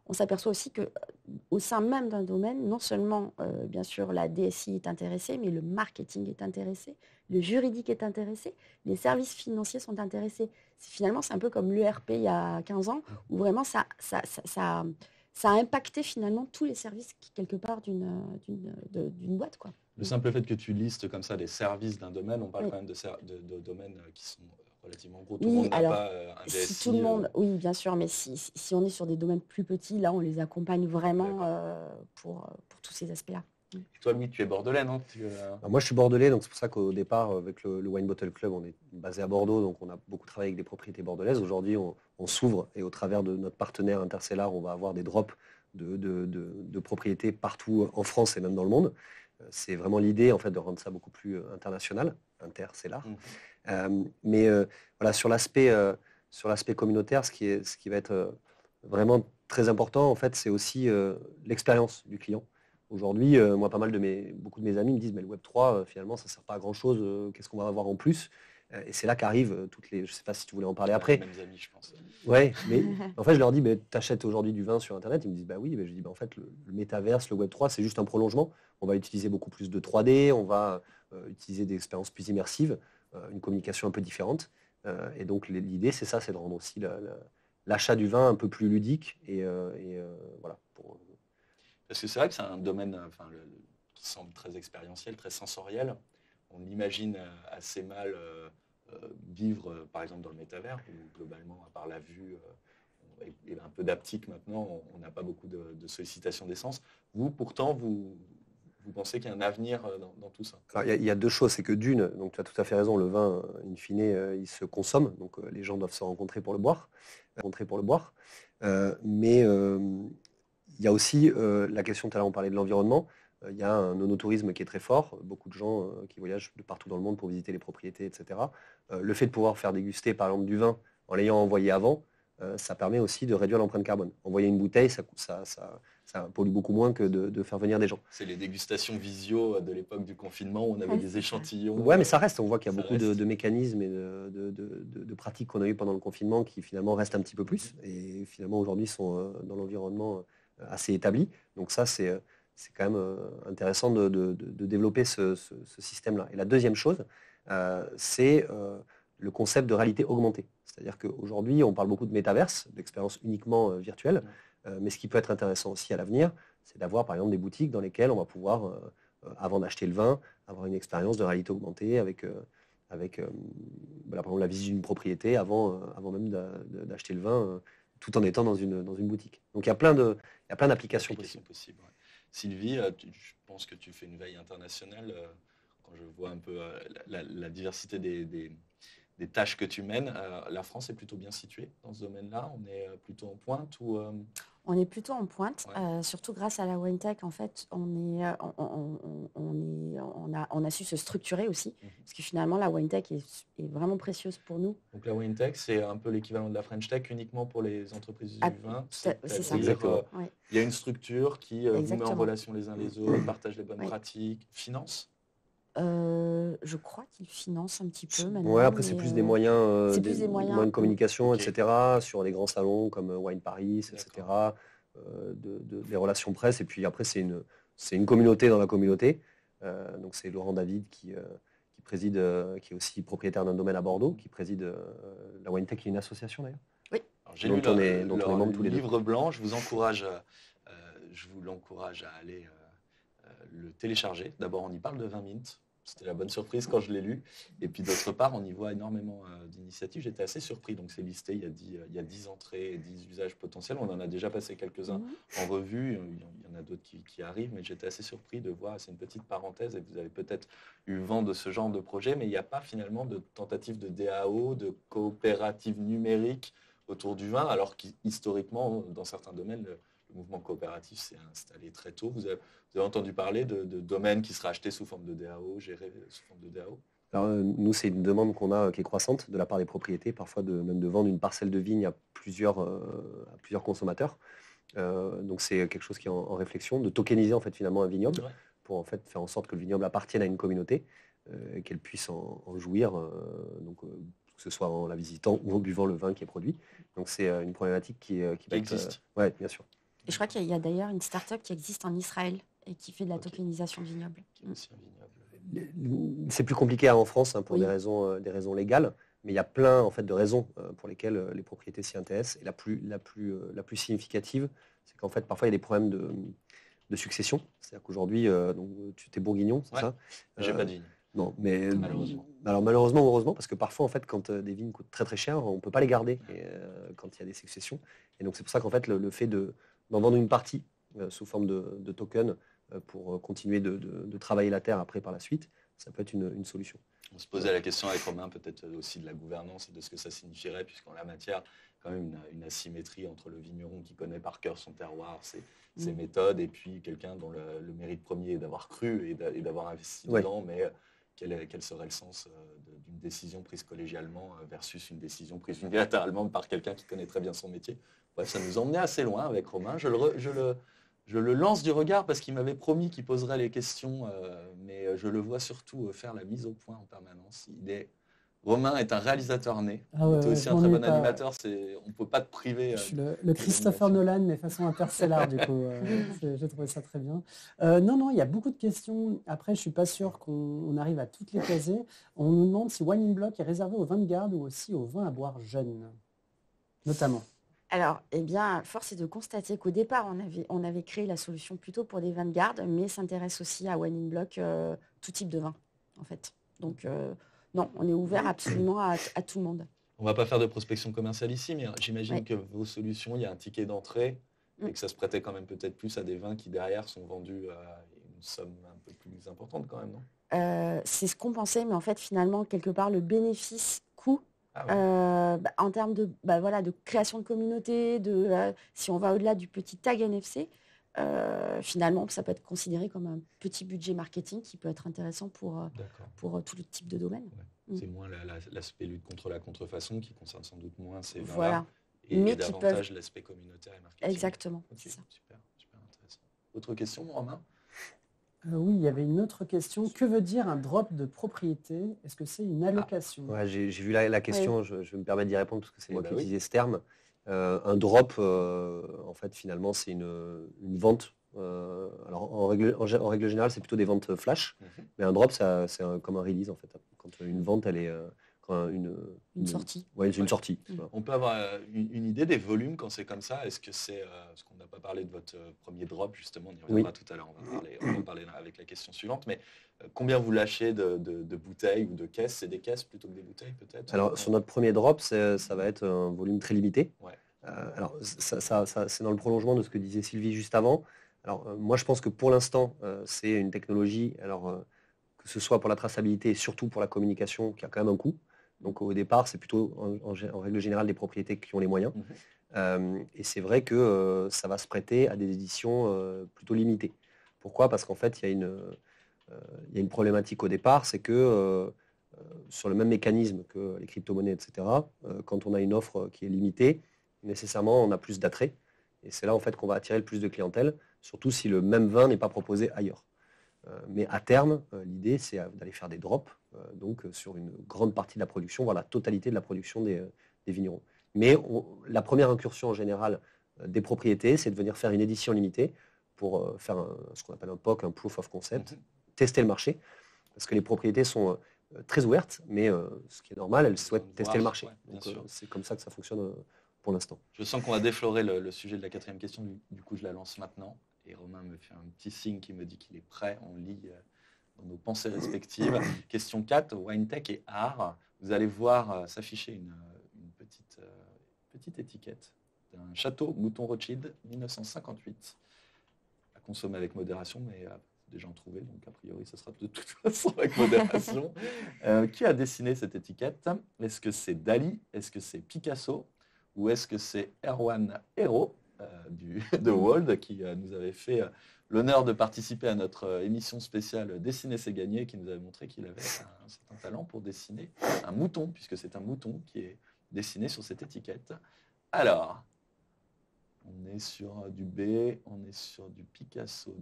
on s'aperçoit aussi qu'au sein même d'un domaine, non seulement, bien sûr, la DSI est intéressée, mais le marketing est intéressé, le juridique est intéressé, les services financiers sont intéressés. Finalement, c'est un peu comme l'ERP il y a 15 ans, où vraiment ça a impacté finalement tous les services quelque part d'une boîte, quoi. Le simple fait que tu listes comme ça les services d'un domaine, on parle quand même de domaines qui sont relativement gros. Tout le monde n'a pas un DSI. Si tout le monde, oui, bien sûr, mais si on est sur des domaines plus petits, là, on les accompagne vraiment pour tous ces aspects-là. Et toi, Louis, tu es bordelais, non? Moi, je suis bordelais, donc c'est pour ça qu'au départ, avec le Wine Bottle Club, on est basé à Bordeaux, donc on a beaucoup travaillé avec des propriétés bordelaises. Aujourd'hui, on s'ouvre et au travers de notre partenaire Intercellar, on va avoir des drops de propriétés partout en France et même dans le monde. C'est vraiment l'idée en fait de rendre ça beaucoup plus international. Inter, c'est l'art. Mais voilà, sur l'aspect communautaire, ce qui va être vraiment très important, en fait, c'est aussi l'expérience du client. Aujourd'hui, moi, beaucoup de mes amis me disent, mais le Web3, finalement, ça ne sert pas à grand-chose. Qu'est-ce qu'on va avoir en plus? Et c'est là qu'arrivent toutes les... Je ne sais pas si tu voulais en parler après. Les mêmes amis, je pense. Ouais, mais en fait, je leur dis, tu achètes aujourd'hui du vin sur Internet. Ils me disent, bah oui. Mais je dis, en fait, le métaverse, le Web3, c'est juste un prolongement. On va utiliser beaucoup plus de 3D, on va utiliser des expériences plus immersives, une communication un peu différente. Et donc, l'idée, c'est ça, c'est de rendre aussi l'achat du vin un peu plus ludique. Voilà. Parce que c'est vrai que c'est un domaine qui semble très expérientiel, très sensoriel. On imagine assez mal vivre, par exemple, dans le métavers, où globalement, à part la vue et un peu d'aptique maintenant, on n'a pas beaucoup de sollicitations d'essence. Pourtant, vous pensez qu'il y a un avenir dans tout ça? Alors, il y a deux choses. C'est que d'une, donc tu as tout à fait raison, le vin, in fine, il se consomme. Donc les gens doivent se rencontrer pour le boire. Mais il y a aussi la question, tout à l'heure on parlait de l'environnement. Il y a un nonotourisme qui est très fort, beaucoup de gens qui voyagent de partout dans le monde pour visiter les propriétés, etc. Le fait de pouvoir faire déguster par exemple du vin en l'ayant envoyé avant, ça permet aussi de réduire l'empreinte carbone. Envoyer une bouteille, ça pollue beaucoup moins que de faire venir des gens. C'est les dégustations visio de l'époque du confinement où on avait des échantillons. Ouais, mais ça reste, on voit qu'il y a beaucoup reste. de mécanismes et de pratiques qu'on a eues pendant le confinement qui finalement restent un petit peu plus et finalement aujourd'hui sont dans l'environnement assez établi. Donc ça, c'est quand même intéressant de développer ce système-là. Et la deuxième chose, c'est le concept de réalité augmentée. C'est-à-dire qu'aujourd'hui, on parle beaucoup de métaverse, d'expérience uniquement virtuelle, mais ce qui peut être intéressant aussi à l'avenir, c'est d'avoir par exemple des boutiques dans lesquelles on va pouvoir, avant d'acheter le vin, avoir une expérience de réalité augmentée avec par exemple la visite d'une propriété avant même d'acheter le vin, tout en étant dans une boutique. Donc il y a plein d'applications possibles. Ouais. Sylvie, je pense que tu fais une veille internationale. Quand je vois un peu la diversité des tâches que tu mènes, la France est plutôt bien située dans ce domaine-là. On est plutôt en pointe ou On est plutôt en pointe, Ouais. surtout grâce à la WineTech. En fait, on a su se structurer aussi, parce que finalement, la WineTech est vraiment précieuse pour nous. Donc la WineTech, c'est un peu l'équivalent de la French Tech uniquement pour les entreprises du vin. C'est ça. Exactement. Ouais. Il y a une structure qui vous met en Exactement. relation les uns les autres, partage les bonnes pratiques, finance. Je crois qu'ils financent un petit peu maintenant. Ouais, après c'est plus des moyens, des moyens de communication, Ok. etc. Sur les grands salons comme Wine Paris, etc. Des relations presse. Et puis après c'est une communauté dans la communauté. Donc c'est Laurent David qui préside, qui est aussi propriétaire d'un domaine à Bordeaux, qui préside la WineTech, qui est une association d'ailleurs. Oui. Alors, j'ai Dont lu on est membres tous les deux. livre blanc. Je vous encourage à aller le télécharger. D'abord, on y parle de 20 minutes. C'était la bonne surprise quand je l'ai lu. Et puis d'autre part, on y voit énormément d'initiatives. J'étais assez surpris. Donc c'est listé, il y a 10 entrées et 10 usages potentiels. On en a déjà passé quelques-uns en revue. Il y en a d'autres qui arrivent, mais j'étais assez surpris de voir, c'est une petite parenthèse, et vous avez peut-être eu vent de ce genre de projet, mais il n'y a pas finalement de tentative de DAO, de coopérative numérique autour du vin, alors qu'historiquement, dans certains domaines, le mouvement coopératif s'est installé très tôt. Vous avez entendu parler de domaines qui seraient achetés sous forme de DAO, gérés sous forme de DAO? Alors, nous, c'est une demande qu'on a qui est croissante de la part des propriétés, parfois même de vendre une parcelle de vigne à plusieurs consommateurs. Donc c'est quelque chose qui est en réflexion, de tokeniser en fait finalement un vignoble, pour en fait faire en sorte que le vignoble appartienne à une communauté, et qu'elle puisse en jouir, que ce soit en la visitant ou en buvant le vin qui est produit. Donc c'est une problématique qui existe. Ouais, bien sûr. Et je crois qu'il y a d'ailleurs une start-up qui existe en Israël et qui fait de la tokenisation de vignobles. Qui est aussi un vignoble. C'est plus compliqué en France pour Oui. des raisons légales, mais il y a plein en fait de raisons pour lesquelles les propriétés s'y intéressent. Et la plus significative, c'est qu'en fait parfois il y a des problèmes de succession. C'est-à-dire qu'aujourd'hui, tu es bourguignon, c'est ça? J'ai pas de vigne. Non, mais Malheureusement. Alors malheureusement, heureusement, parce que parfois en fait, quand des vignes coûtent très très cher, on ne peut pas les garder quand il y a des successions. Et donc c'est pour ça qu'en fait le fait d'en vendre une partie sous forme de token pour continuer de travailler la terre après par la suite, ça peut être une solution. On se posait la question avec Romain peut-être aussi de la gouvernance et de ce que ça signifierait, puisqu'en la matière, quand même une asymétrie entre le vigneron qui connaît par cœur son terroir, ses méthodes, et puis quelqu'un dont le mérite premier est d'avoir cru et d'avoir investi dedans, mais quel serait le sens d'une décision prise collégialement versus une décision prise unilatéralement par quelqu'un qui connaît très bien son métier. Bref, ça nous emmenait assez loin avec Romain. Je le lance du regard parce qu'il m'avait promis qu'il poserait les questions, mais je le vois surtout faire la mise au point en permanence. Romain est un réalisateur né. Ah Il ouais, était aussi je un très m'ennuie bon pas. animateur. On ne peut pas te priver. Je suis le Christopher Nolan, mais façon Interstellar, du coup. J'ai trouvé ça très bien. Non, il y a beaucoup de questions. Après, je ne suis pas sûr qu'on arrive à toutes les caser. On nous demande si Wine in Block est réservé aux vins de garde ou aussi aux vins à boire jeunes, notamment. Alors, eh bien, force est de constater qu'au départ, on avait créé la solution plutôt pour des vins de garde, mais s'intéresse aussi à Wine in Block, tout type de vin, en fait. Donc, non, on est ouvert absolument à tout le monde. On ne va pas faire de prospection commerciale ici, mais j'imagine que vos solutions, il y a un ticket d'entrée et que ça se prêtait quand même peut-être plus à des vins qui, derrière, sont vendus à une somme un peu plus importante quand même, non? C'est ce qu'on pensait, mais en fait, finalement, quelque part, le bénéfice-coût, en termes de création de communauté, si on va au-delà du petit tag NFC, finalement, ça peut être considéré comme un petit budget marketing qui peut être intéressant pour tout le type de domaine. C'est moins l'aspect lutte contre la contrefaçon qui concerne sans doute moins ces vins-là, voilà. et davantage l'aspect communautaire et marketing. Exactement. Okay, super intéressant. Autre question, Romain? Oui, il y avait une autre question. Que veut dire un drop de propriété? Est-ce que c'est une allocation? J'ai vu la question, je vais me permettre d'y répondre parce que c'est moi qui utilisais ce terme. Un drop, en fait, finalement, c'est une vente. Alors, en règle générale, c'est plutôt des ventes flash, mais un drop, c'est comme un release, en fait. Quand une vente, elle est une sortie. Ouais, c'est une sortie. On peut avoir une idée des volumes quand c'est comme ça. Est-ce que c'est parce qu'on n'a pas parlé de votre premier drop, justement, on y reviendra tout à l'heure, on va parler avec la question suivante, mais combien vous lâchez de bouteilles ou de caisses? C'est des caisses plutôt que des bouteilles, peut-être? Alors, sur notre premier drop, ça va être un volume très limité. Alors, ça, c'est dans le prolongement de ce que disait Sylvie juste avant. Alors, moi, je pense que pour l'instant, c'est une technologie, que ce soit pour la traçabilité et surtout pour la communication, qui a quand même un coût. Donc, au départ, c'est plutôt, en règle générale, des propriétés qui ont les moyens. Et c'est vrai que ça va se prêter à des éditions plutôt limitées. Pourquoi? Parce qu'en fait, il y a une problématique au départ, c'est que sur le même mécanisme que les crypto-monnaies, etc., quand on a une offre qui est limitée, nécessairement, on a plus d'attrait. Et c'est là, en fait, qu'on va attirer le plus de clientèle, surtout si le même vin n'est pas proposé ailleurs. Mais à terme, l'idée, c'est d'aller faire des drops, donc sur une grande partie de la production, voire la totalité de la production des vignerons. Mais la première incursion en général des propriétés, c'est de venir faire une édition limitée pour faire ce qu'on appelle un POC, un Proof of Concept, tester le marché, parce que les propriétés sont très ouvertes, mais ce qui est normal, elles souhaitent tester le marché. Donc c'est comme ça que ça fonctionne pour l'instant. Je sens qu'on va déflorer le sujet de la quatrième question, du coup je la lance maintenant. Et Romain me fait un petit signe qui me dit qu'il est prêt. On lit dans nos pensées respectives. Question 4, WineTech et art. Vous allez voir s'afficher une petite étiquette d'un château Mouton Rothschild 1958. À consommer avec modération, mais déjà en trouvé, donc a priori ce sera de toute façon avec modération. Qui a dessiné cette étiquette? Est-ce que c'est Dali? Est-ce que c'est Picasso? Ou est-ce que c'est Erwan Hero de Wold qui nous avait fait l'honneur de participer à notre émission spéciale Dessiner c'est gagner, qui nous avait montré qu'il avait un talent pour dessiner un mouton, puisque c'est un mouton qui est dessiné sur cette étiquette. Alors, on est sur du B, on est sur du Picasso.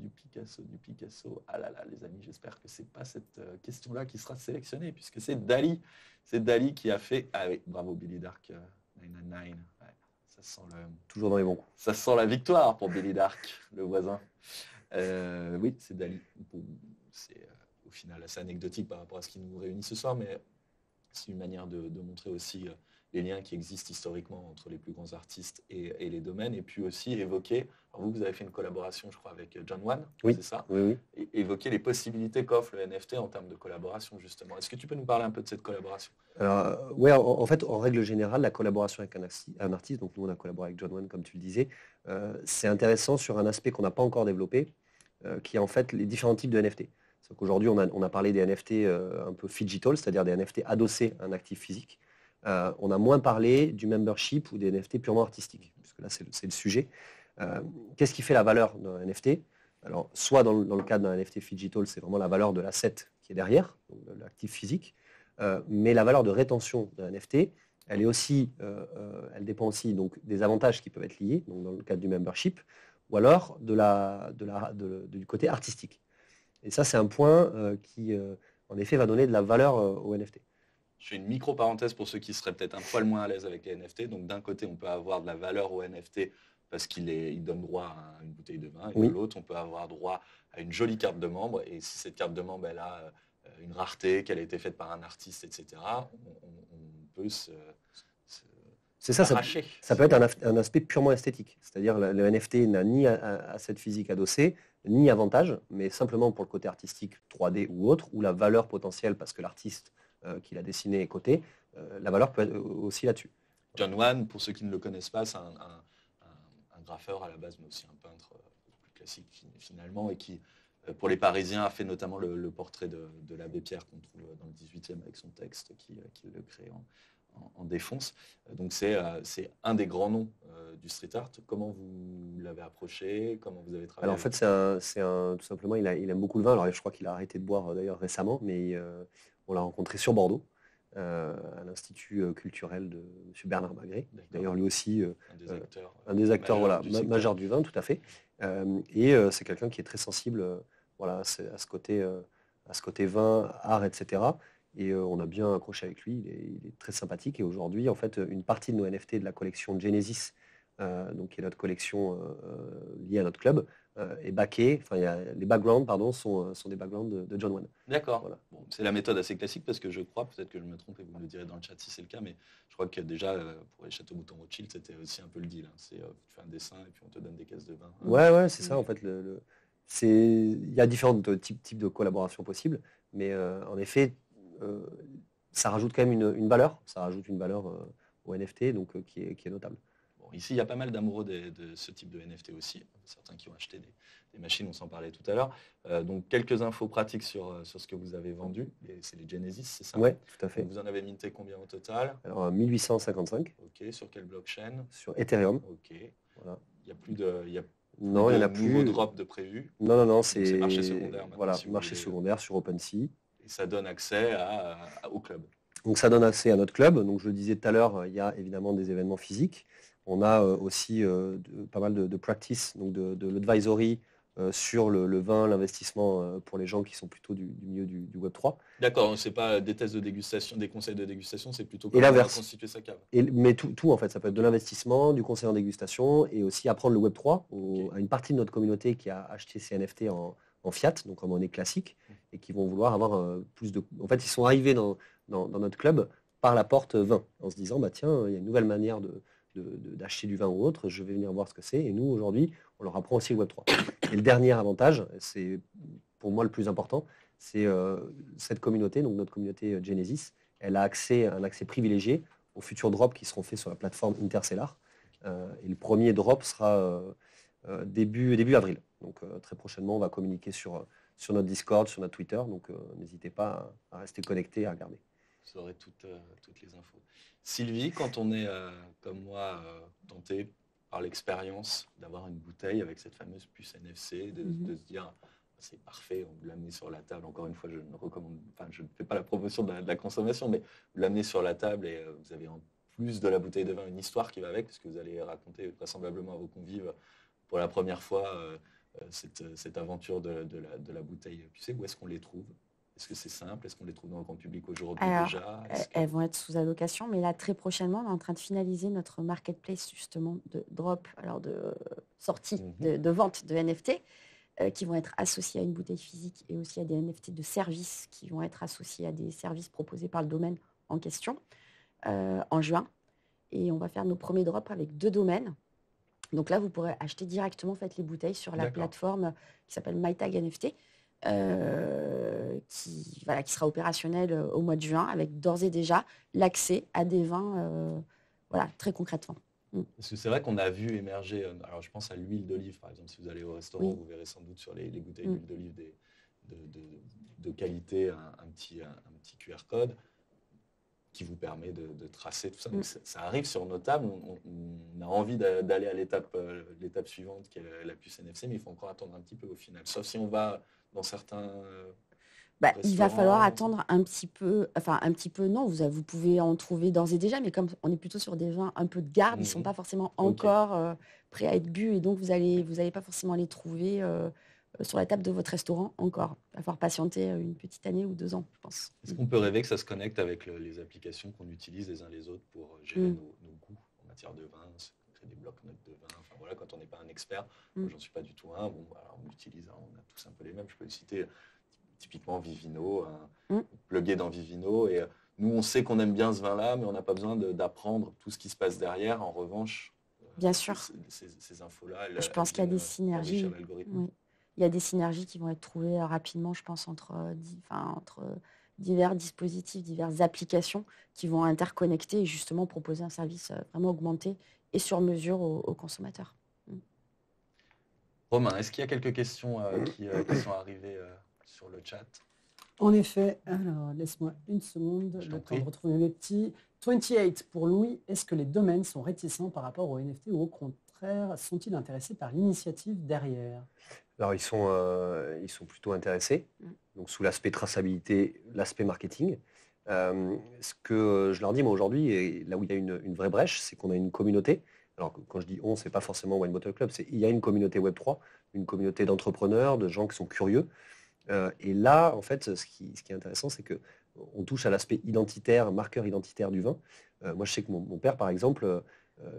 Ah là là, les amis, j'espère que c'est pas cette question-là qui sera sélectionnée, puisque c'est Dali. C'est Dali qui a fait... Ah oui, bravo Billy Dark 999. Ouais. Ça sent toujours dans les bons coups. Ça sent la victoire pour Billy Dark, le voisin. Oui, c'est Dali. C'est au final assez anecdotique par rapport à ce qui nous réunit ce soir, mais c'est une manière de montrer aussi les liens qui existent historiquement entre les plus grands artistes et les domaines, et puis aussi évoquer, alors vous avez fait une collaboration, je crois, avec John Wan, c'est ça? Oui. Et évoquer les possibilités qu'offre le NFT en termes de collaboration, justement. Est-ce que tu peux nous parler un peu de cette collaboration? Oui, en fait, en règle générale, la collaboration avec un artiste, donc nous on a collaboré avec John Wan, comme tu le disais, c'est intéressant sur un aspect qu'on n'a pas encore développé, qui est en fait les différents types de NFT. C'est qu'aujourd'hui, on a parlé des NFT un peu phygital, c'est-à-dire des NFT adossés à un actif physique. On a moins parlé du membership ou des NFT purement artistiques, puisque là, c'est le sujet. Qu'est-ce qui fait la valeur d'un NFT? Alors, soit dans le cadre d'un NFT phygital, c'est vraiment la valeur de l'asset qui est derrière, donc de l'actif physique. Mais la valeur de rétention d'un NFT, elle dépend aussi donc, des avantages qui peuvent être liés, donc dans le cadre du membership, ou alors du côté artistique. Et ça, c'est un point qui, en effet, va donner de la valeur au NFT. Je fais une micro-parenthèse pour ceux qui seraient peut-être un poil moins à l'aise avec les NFT. Donc d'un côté, on peut avoir de la valeur au NFT parce qu'il donne droit à une bouteille de vin. Et Oui. de l'autre, on peut avoir droit à une jolie carte de membre. Et si cette carte de membre, elle a une rareté, qu'elle a été faite par un artiste, etc., on peut c'est ça, s'arracher. Ça peut être un aspect purement esthétique. C'est-à-dire le NFT n'a ni asset physique adossé, ni avantage, mais simplement pour le côté artistique 3D ou autre, ou la valeur potentielle parce que l'artiste qui l'a dessiné est coté, la valeur peut être aussi là-dessus. John Wan, pour ceux qui ne le connaissent pas, c'est un graffeur à la base, mais aussi un peintre plus classique finalement, et qui, pour les Parisiens, a fait notamment le portrait de l'abbé Pierre qu'on trouve dans le 18e avec son texte qui le crée en défonce. Donc c'est un des grands noms du street art. Comment vous l'avez approché? Comment vous avez travaillé? Alors en fait, tout simplement, il aime beaucoup le vin. Alors je crois qu'il a arrêté de boire d'ailleurs récemment, mais on l'a rencontré sur Bordeaux, à l'Institut culturel de M. Bernard Magret. D'ailleurs lui aussi un des acteurs majeurs du vin, tout à fait. Et c'est quelqu'un qui est très sensible à ce côté vin, art, etc. Et on a bien accroché avec lui, il est très sympathique. Et aujourd'hui, en fait, une partie de nos NFT de la collection Genesis, donc qui est notre collection liée à notre club, est backée. Enfin, les backgrounds, pardon, sont des backgrounds de John Wan. D'accord. Voilà. Bon, c'est la méthode assez classique parce que je crois, peut-être que je me trompe et vous me le direz dans le chat si c'est le cas, mais je crois que déjà pour les châteaux Mouton Rothschild, c'était aussi un peu le deal. Hein. C'est tu fais un dessin et puis on te donne des caisses de vin. Ouais, c'est ça en fait. Il y a différents types de collaborations possibles, mais en effet, ça rajoute quand même une valeur. Ça rajoute une valeur au NFT, donc qui est notable. Bon, ici, il y a pas mal d'amoureux de ce type de NFT aussi. Certains qui ont acheté des machines, on s'en parlait tout à l'heure. Donc, quelques infos pratiques sur ce que vous avez vendu. C'est les Genesis, c'est ça? Oui, tout à fait. Donc, vous en avez minté combien au total? Alors, 1855. Ok, sur quelle blockchain? Sur Ethereum. Ok. Voilà. Il n'y a plus de... Non, il n'y en a plus. Nouveau drop de prévu. Non, c'est marché secondaire. Voilà, si marché secondaire sur OpenSea. Et ça donne accès au club. Donc ça donne accès à notre club. Donc je le disais tout à l'heure, il y a évidemment des événements physiques. On a aussi pas mal de practice, donc de l'advisory sur le vin, l'investissement pour les gens qui sont plutôt du milieu du Web3. D'accord, c'est pas des tests de dégustation, des conseils de dégustation, c'est plutôt comment constituer sa cave. Mais tout en fait, ça peut être de l'investissement, du conseil en dégustation et aussi apprendre le Web3 à une partie de notre communauté qui a acheté ces NFT en fiat, donc en monnaie classique, et qui vont vouloir avoir plus de... En fait, ils sont arrivés dans notre club par la porte vin, en se disant, bah tiens, il y a une nouvelle manière d'acheter du vin ou autre, je vais venir voir ce que c'est. Et nous, aujourd'hui, on leur apprend aussi le Web3. Et le dernier avantage, c'est pour moi le plus important, c'est cette communauté, donc notre communauté Genesis, elle a un accès privilégié aux futurs drops qui seront faits sur la plateforme Interstellar. Et le premier drop sera début avril. Donc très prochainement, on va communiquer sur notre Discord, sur notre Twitter. Donc n'hésitez pas à rester connecté, à regarder. Vous aurez toutes les infos. Sylvie, quand on est, comme moi, tenté par l'expérience d'avoir une bouteille avec cette fameuse puce NFC, de se dire c'est parfait, on vous l'amenez sur la table. Encore une fois, je ne fais pas la promotion de la consommation, mais vous l'amenez sur la table et vous avez en plus de la bouteille de vin une histoire qui va avec, puisque vous allez raconter vraisemblablement à vos convives pour la première fois cette aventure de la bouteille. Tu sais, où est-ce qu'on les trouve? Est-ce que c'est simple? Est-ce qu'on les trouve dans le grand public aujourd'hui déjà? Elles vont être sous allocation, mais là, très prochainement, on est en train de finaliser notre marketplace, justement, de drop, alors de sortie, de vente de NFT, qui vont être associés à une bouteille physique et aussi à des NFT de services qui vont être associés à des services proposés par le domaine en question en juin. Et on va faire nos premiers drops avec 2 domaines. Donc là, vous pourrez acheter directement les bouteilles sur la plateforme qui s'appelle MyTag NFT. Qui sera opérationnel au mois de juin avec d'ores et déjà l'accès à des vins très concrètement. Parce que c'est vrai qu'on a vu émerger, alors je pense à l'huile d'olive par exemple, si vous allez au restaurant, vous verrez sans doute sur les bouteilles d'huile d'olive de qualité un petit QR code qui vous permet de tracer tout ça. Donc, ça arrive sur nos tables, on a envie d'aller à l'étape suivante qui est la puce NFC, mais il faut encore attendre un petit peu au final. Sauf si on va dans certains il va falloir attendre un petit peu, enfin un petit peu non, vous pouvez en trouver d'ores et déjà, mais comme on est plutôt sur des vins un peu de garde, ils ne sont pas forcément encore prêts à être bu, et donc vous allez pas forcément les trouver sur la table de votre restaurant encore. Il va falloir patienter une petite année ou 2 ans, je pense. Est-ce qu'on peut rêver que ça se connecte avec les applications qu'on utilise les uns les autres pour gérer nos goûts en matière de vin, créer des blocs-notes de vin, enfin voilà, quand on n'est pas un expert, moi j'en suis pas du tout un, bon voilà, on utilise, on a tous un peu les mêmes, je peux citer typiquement Vivino, plugué dans Vivino, et nous on sait qu'on aime bien ce vin-là, mais on n'a pas besoin d'apprendre tout ce qui se passe derrière. En revanche, bien sûr, ces infos-là, je pense qu'il y a des synergies. Oui. Il y a des synergies qui vont être trouvées rapidement, je pense, entre divers dispositifs, diverses applications qui vont interconnecter et justement proposer un service vraiment augmenté et sur mesure aux consommateurs. Romain, est-ce qu'il y a quelques questions qui sont arrivées sur le chat? En effet, alors laisse-moi une seconde, le temps de retrouver mes petits. 28 pour Louis, est-ce que les domaines sont réticents par rapport au NFT ou au contraire, sont-ils intéressés par l'initiative derrière? Alors ils sont plutôt intéressés, donc sous l'aspect traçabilité, l'aspect marketing. Ce que je leur dis moi aujourd'hui, et là où il y a une vraie brèche, c'est qu'on a une communauté. Alors quand je dis on, c'est pas forcément Wine Bottle Club, il y a une communauté Web3, une communauté d'entrepreneurs, de gens qui sont curieux. Et là, en fait, ce qui est intéressant, c'est qu'on touche à l'aspect identitaire, marqueur identitaire du vin. Moi, je sais que mon père, par exemple,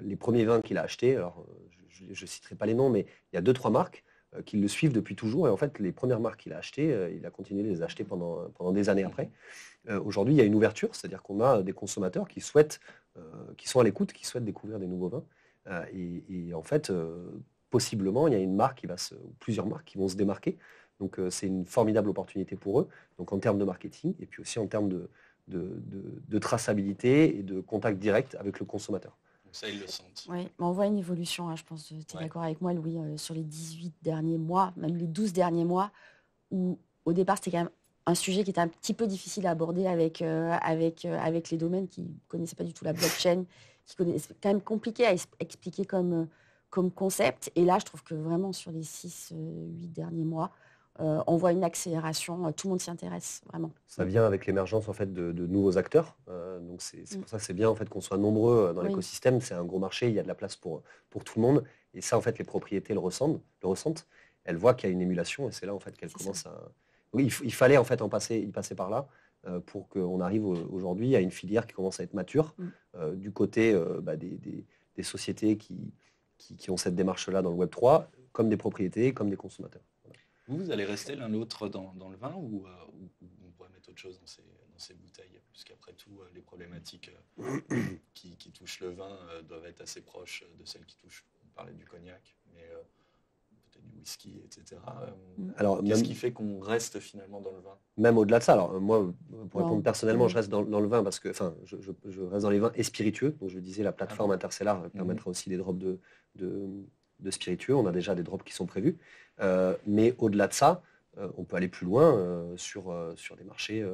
les premiers vins qu'il a achetés, alors je ne citerai pas les noms, mais il y a 2-3 marques qui le suivent depuis toujours. Et en fait, les premières marques qu'il a achetées, il a continué de les acheter pendant des années après. Aujourd'hui, il y a une ouverture, c'est-à-dire qu'on a des consommateurs qui sont à l'écoute, qui souhaitent découvrir des nouveaux vins. Et en fait, possiblement, il y a une marque ou plusieurs marques qui vont se démarquer. Donc c'est une formidable opportunité pour eux, donc en termes de marketing et puis aussi en termes de traçabilité et de contact direct avec le consommateur. Donc ça, ils le sentent. Oui, on voit une évolution, je pense, tu es d'accord avec moi, Louis, sur les 18 derniers mois, même les 12 derniers mois, où au départ, c'était quand même un sujet qui était un petit peu difficile à aborder avec les domaines qui ne connaissaient pas du tout la blockchain, c'est quand même compliqué à expliquer comme concept. Et là, je trouve que vraiment, sur les 6-8 derniers mois, on voit une accélération, tout le monde s'y intéresse vraiment. Ça vient avec l'émergence en fait de nouveaux acteurs, donc c'est pour ça que c'est bien en fait qu'on soit nombreux dans l'écosystème. C'est un gros marché, il y a de la place pour tout le monde, et ça en fait les propriétés le ressentent. Elles voient qu'il y a une émulation, et c'est là en fait qu'elles commencent à. Oui, il fallait en fait y passer par là pour qu'on arrive aujourd'hui à une filière qui commence à être mature du côté des sociétés qui ont cette démarche-là dans le Web 3, comme des propriétés, comme des consommateurs. Vous allez rester l'un l'autre dans le vin ou on pourrait mettre autre chose dans ces bouteilles? Puisqu'après tout, les problématiques qui touchent le vin doivent être assez proches de celles qui touchent, on parlait du cognac, mais peut-être du whisky, etc. Alors, qu'est-ce qui fait qu'on reste finalement dans le vin? Même au-delà de ça, alors moi, pour répondre personnellement, je reste dans le vin parce que, je reste dans les vins et spiritueux. Donc je disais, la plateforme Intercellar permettra aussi des drops de spiritueux. On a déjà des drops qui sont prévus. Mais au-delà de ça, on peut aller plus loin sur des marchés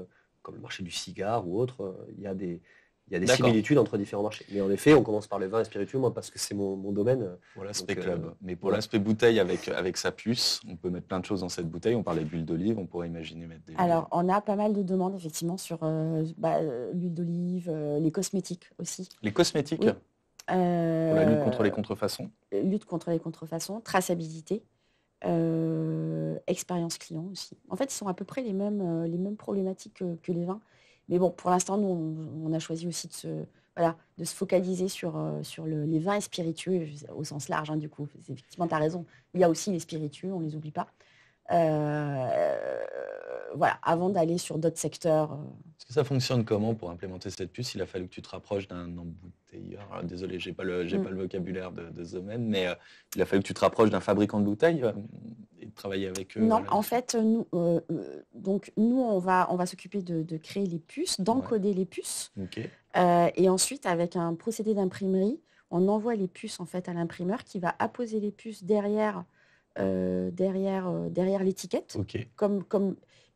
comme le marché du cigare ou autre. Il y a des similitudes entre différents marchés. Mais en effet, on commence par le vin et spiritueux, moi, parce que c'est mon domaine. Pour l'aspect club. Mais pour l'aspect bouteille avec sa puce, on peut mettre plein de choses dans cette bouteille. On parlait d'huile d'olive, on pourrait imaginer mettre des... Alors, on a pas mal de demandes, effectivement, sur l'huile d'olive, les cosmétiques aussi. Les cosmétiques? Oui. Pour la lutte contre les contrefaçons. Lutte contre les contrefaçons, traçabilité, expérience client aussi. En fait, ils sont à peu près les mêmes problématiques que les vins. Mais bon, pour l'instant, nous, on a choisi aussi de se focaliser sur les vins et spiritueux, au sens large, du coup. Effectivement, tu as raison. Il y a aussi les spiritueux, on ne les oublie pas. Avant d'aller sur d'autres secteurs. Est-ce que ça fonctionne comment pour implémenter cette puce? Il a fallu que tu te rapproches d'un embouteilleur. Alors, désolé, j'ai pas le vocabulaire de ce domaine, mais il a fallu que tu te rapproches d'un fabricant de bouteilles et de travailler avec eux. Non, en fait, nous, on va s'occuper de créer les puces, d'encoder les puces. Okay. Et ensuite, avec un procédé d'imprimerie, on envoie les puces en fait à l'imprimeur qui va apposer les puces derrière derrière l'étiquette. Ok.